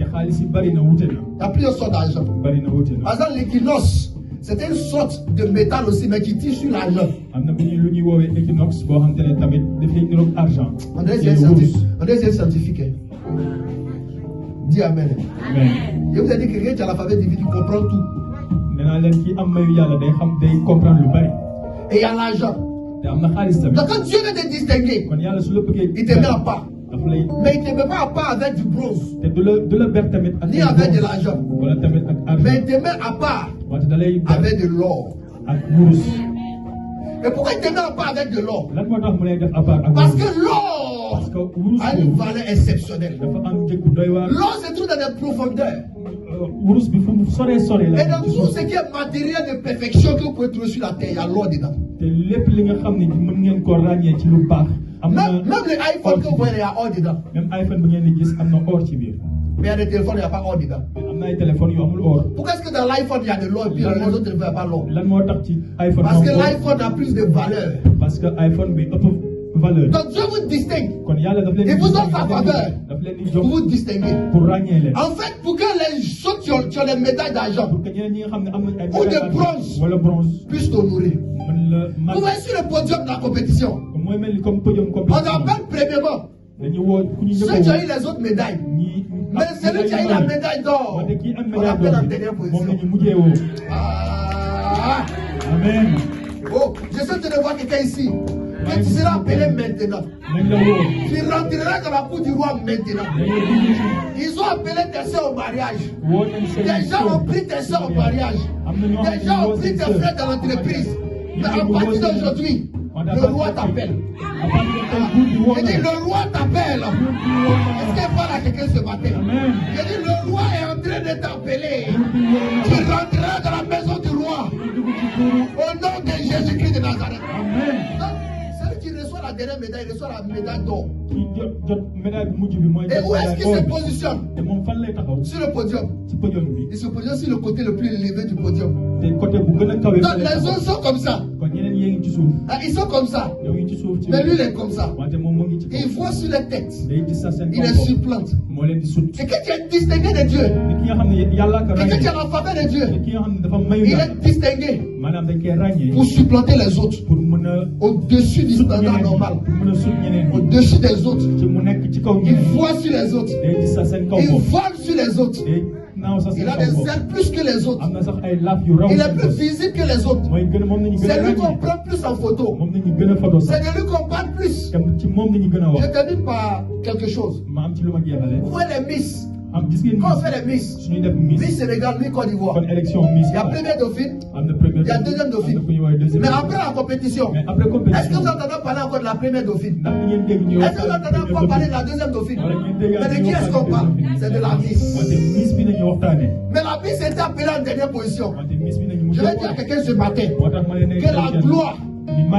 Par exemple, l'équinoxe, c'est une sorte de métal aussi, mais qui tire sur l'argent. On dirait c'est scientifique. Dis Amen. Amen. Et vous avez dit que quelqu'un qui a la faveur divine, il comprend tout. Et il y a l'argent. Donc quand Dieu veut te distinguer, il te met à part. Mais il ne te met pas à part avec du bronze, ni avec de l'argent. Mais il te met à part avec de l'or. Et pourquoi il te met à part avec de l'or? Parce que l'or a une valeur exceptionnelle. L'or se trouve dans les profondeurs. Et dans tout ce qui est matériel de perfection que vous pouvez trouver sur la terre, il y a l'or dedans. Même les iPhones que vous voyez, il y a or dedans. Mais il y a des téléphones, il n'y a pas or dedans. Pourquoi est-ce que dans l'iPhone il y a de l'or et puis dans les autres il n'y a pas l'or? Parce que l'iPhone a plus de valeur. Donc Dieu vous distingue. Il vous donne sa faveur pour vous distinguer. En fait, pour que les autres qui ont les médailles d'argent ou de bronze puissent t'honorer. Vous voyez sur le podium de la compétition, on appelle premièrement ceux qui ont eu les autres médailles. Mais celui qui a eu la médaille d'or, on l'appelle en dernière position. Amen. Oh, je suis en train de voir quelqu'un ici. Que tu seras appelé maintenant. Tu rentreras dans la cour du roi maintenant. Ils ont appelé tes soeurs au mariage. Des gens ont pris tes soeurs au mariage. Des gens ont pris tes frères dans l'entreprise. Mais à partir d'aujourd'hui, le roi t'appelle. Il dit le roi t'appelle. Est-ce qu'il parle à quelqu'un ce matin? Il dit le roi est en train de t'appeler. Tu rentreras dans la maison du roi. Au nom de Jésus-Christ de Nazareth. Celui qui reçoit la dernière médaille, reçoit la médaille d'or. Et où est-ce qu'il se positionne? Sur le podium. Il se positionne sur le côté le plus élevé du podium. Donc les autres sont comme ça. Ils sont comme ça. Mais lui il est comme ça. Il voit sur les têtes. Il est surplante. Et quand tu es distingué de Dieu, et quand tu as la faveur de Dieu, il est distingué pour supplanter les autres au-dessus du standard normal, au-dessus des autres. Il voit sur les autres. Il vole sur les autres. Il a des ailes plus que les autres. Il est plus visible que les autres. C'est lui qu'on prend plus en photo. C'est de lui qu'on parle plus. Je termine par quelque chose. Vous voyez les Miss. Quand on fait les Miss, Miss Sénégal, Miss Côte d'Ivoire, il y a première dauphine, il y a deuxième dauphine. Mais après la compétition, est-ce que vous entendez parler encore de la première dauphine? Est-ce que vous entendez encore parler de la deuxième dauphine? Mais de qui est-ce qu'on parle? C'est de la Miss. Mais la Miss était appelée en dernière position. Je vais dire à quelqu'un ce matin que la gloire,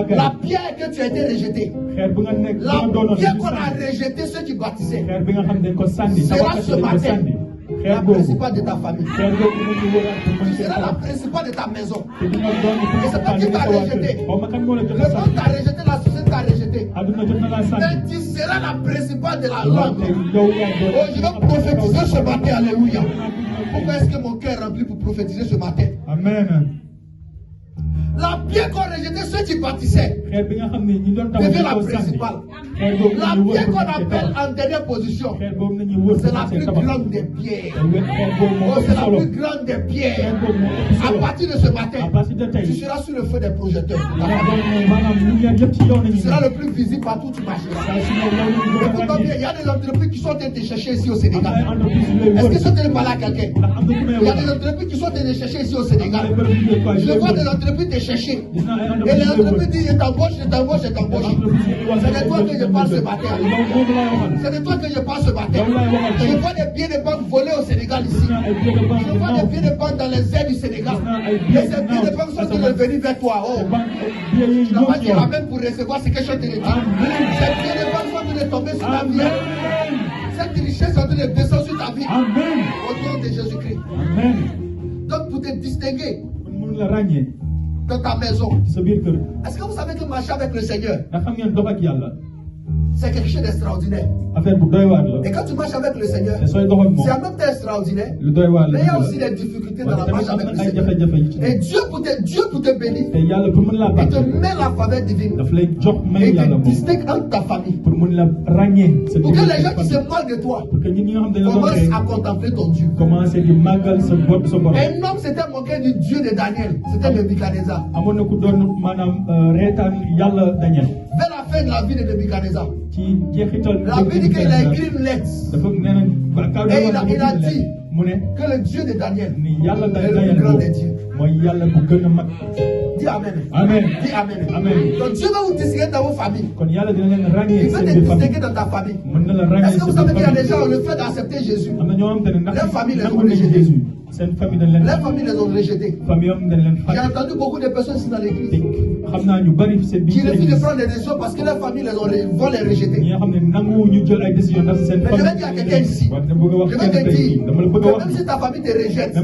la pierre que tu as été rejetée, la pierre qu'on a rejetée, ceux qui baptisaient, sera ce matin la principale de ta famille. Tu seras la principale de ta maison. Et c'est pas qui t'a rejeté. Le monde t'a rejeté, la société t'a rejeté. Mais tu seras la principale de la langue. Oh, je vais prophétiser ce matin. Alléluia. Pourquoi est-ce que mon cœur est rempli pour prophétiser ce matin? Amen. La pierre qu'on rejetait, ceux qui bâtissaient, devient la principale. La pierre qu'on appelle en dernière position, c'est la plus grande des pierres. Oh, c'est la plus grande des pierres. À partir de ce matin, tu seras sur le feu des projecteurs. Tu seras le plus visible partout où tu marcheras. Écoute-moi bien, il y a des entreprises qui sont en train de te chercher ici au Sénégal. Est-ce que ça te parle à quelqu'un? Il y a des entreprises qui sont en train de te chercher ici au Sénégal. Je vois des entreprises te chercher. Et les entreprises disent je t'embauche, je t'embauche, je t'embauche. C'est de toi que je parle ce matin. C'est de toi que je parle ce matin. Je vois des billets de banque volés au Sénégal ici. Je vois des billets de banque dans les airs du Sénégal. Et ces billets de banque sont venus vers toi. Oh. Tu n'as pas dit amen pour recevoir ce que je te dis. Ces billets de banque sont venus tomber sur ta vie. Cette richesse est en train de descendre sur ta vie. Au nom de Jésus-Christ. Donc pour te distinguer dans ta maison. Est-ce que vous savez que marcher avec le Seigneur, c'est quelque chose d'extraordinaire. Et quand tu marches avec le Seigneur, c'est en même temps extraordinaire. Mais il y a aussi des difficultés dans la marche avec le Seigneur. Et Dieu pour te bénir, il te met la faveur divine. Et il te distingue entre ta famille. Pour que les gens qui se moquent de toi commencent à contempler ton Dieu. Un homme s'était moqué du Dieu de Daniel. C'était Nebuchadnezzar. Vers la fin de la vie de Nebuchadnezzar, la Bible dit qu'il a écrit une lettre. Et il a dit que le Dieu de Daniel est le plus grand des dieux. Dis Amen. Amen. Dis Amen. Amen. Donc Dieu va vous distinguer dans vos familles. Il veut te distinguer dans ta famille. Est-ce que vous savez qu'il y a des gens, le fait d'accepter Jésus, leurs familles les ont rejetés. Les familles les ont rejetés. J'ai entendu beaucoup de personnes ici dans l'église qui refusent de prendre des décisions parce que leurs familles vont les rejeter. Mais je vais dire à quelqu'un ici, je vais te dire que même si ta famille te rejette,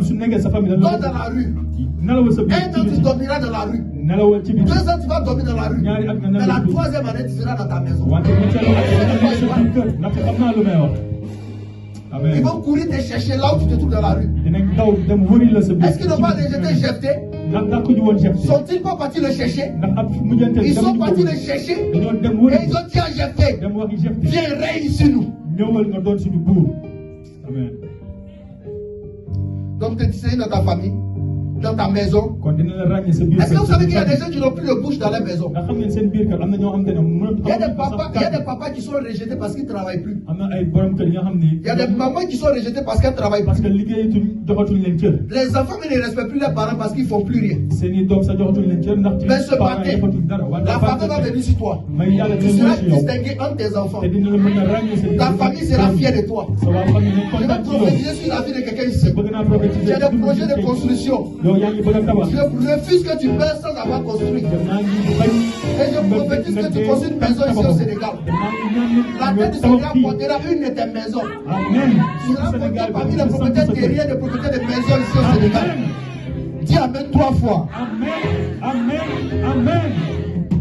dors dans la rue. Un an tu dormiras dans la rue. 2 ans tu vas dormir dans la rue. Mais la 3e année tu seras dans ta maison. Amen. Ils vont courir te chercher là où tu te trouves dans la rue. Est-ce qu'ils n'ont pas rejeté Jephthé? Sont-ils pas partis le chercher? Ils sont partis le chercher et ils ont dit à Jephthé, viens règne sur nous. Amen. Donc tu es dans ta famille, dans ta maison. Est-ce que vous savez qu'il y a des gens qui n'ont plus de bouche dans leur maison? Il y a des papas qui sont rejetés parce qu'ils ne travaillent plus. Il y a des mamans qui sont rejetées parce qu'elles ne travaillent plus. Les enfants ne respectent plus leurs parents parce qu'ils ne font plus rien. Mais ce matin, la famille va venir sur toi. Tu seras distingué entre tes enfants. Ta famille sera fière de toi. Je vais prophétiser sur la vie de quelqu'un ici. Tu as des projets de construction. Je refuse que tu meurs sans avoir construit. Et je prophétise que tu construis une maison ici au Sénégal. La main du Seigneur portera une de tes maisons. Tu seras porté parmi les propriétaires terriens, les propriétaires de maisons ici au Sénégal. Dis Amen 3 fois. Amen. Amen. Amen.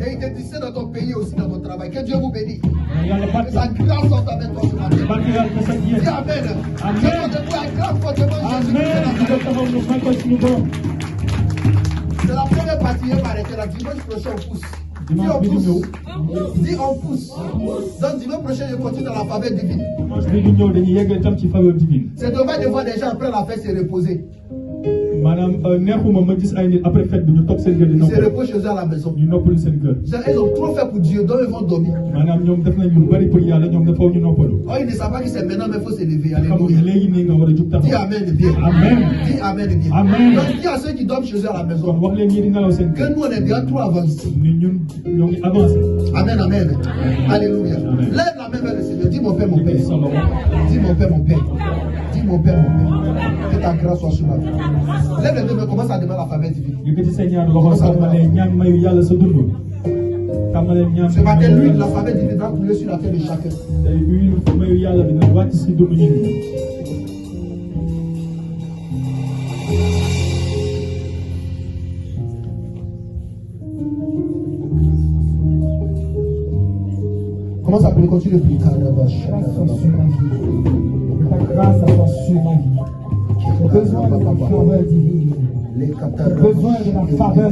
Et il te dit dans ton pays aussi, dans ton travail. Que Dieu vous bénisse. Que sa grâce soit avec toi ce matin. Dis Amen. Amen. Acclame fortement Jésus. C'est la première partie, il va arrêter la dimanche prochain on pousse. Dis on pousse. Dis on pousse. Donc dimanche prochain je continue dans la faveur divine. C'est dommage de voir des gens après la fête se reposer. Ils se reposent chez eux à la maison. Ils ont trop fait pour Dieu, donc ils vont dormir. Oh, ils ne savent pas que c'est maintenant, mais il faut se lever. Alléluia. Dis Amen bien. Amen. Dis Amen bien. Amen. Donc dis à ceux qui dorment chez eux à la maison que nous on est déjà trop avancés. Amen, amen. Alléluia. Lève la main vers le Seigneur. Dis mon Père, mon Père. Dis mon Père, mon Père. Dis mon Père, mon Père. Que ta grâce soit sur ma vie. Lève les deux mains, commence à demander la faveur divine. Ce matin, l'huile de la faveur divine va couler sur la tête de chacun. Commence à prier, continue de prier. Grâce soit sur ma vie. Besoin de la faveur divine. Besoin de la faveur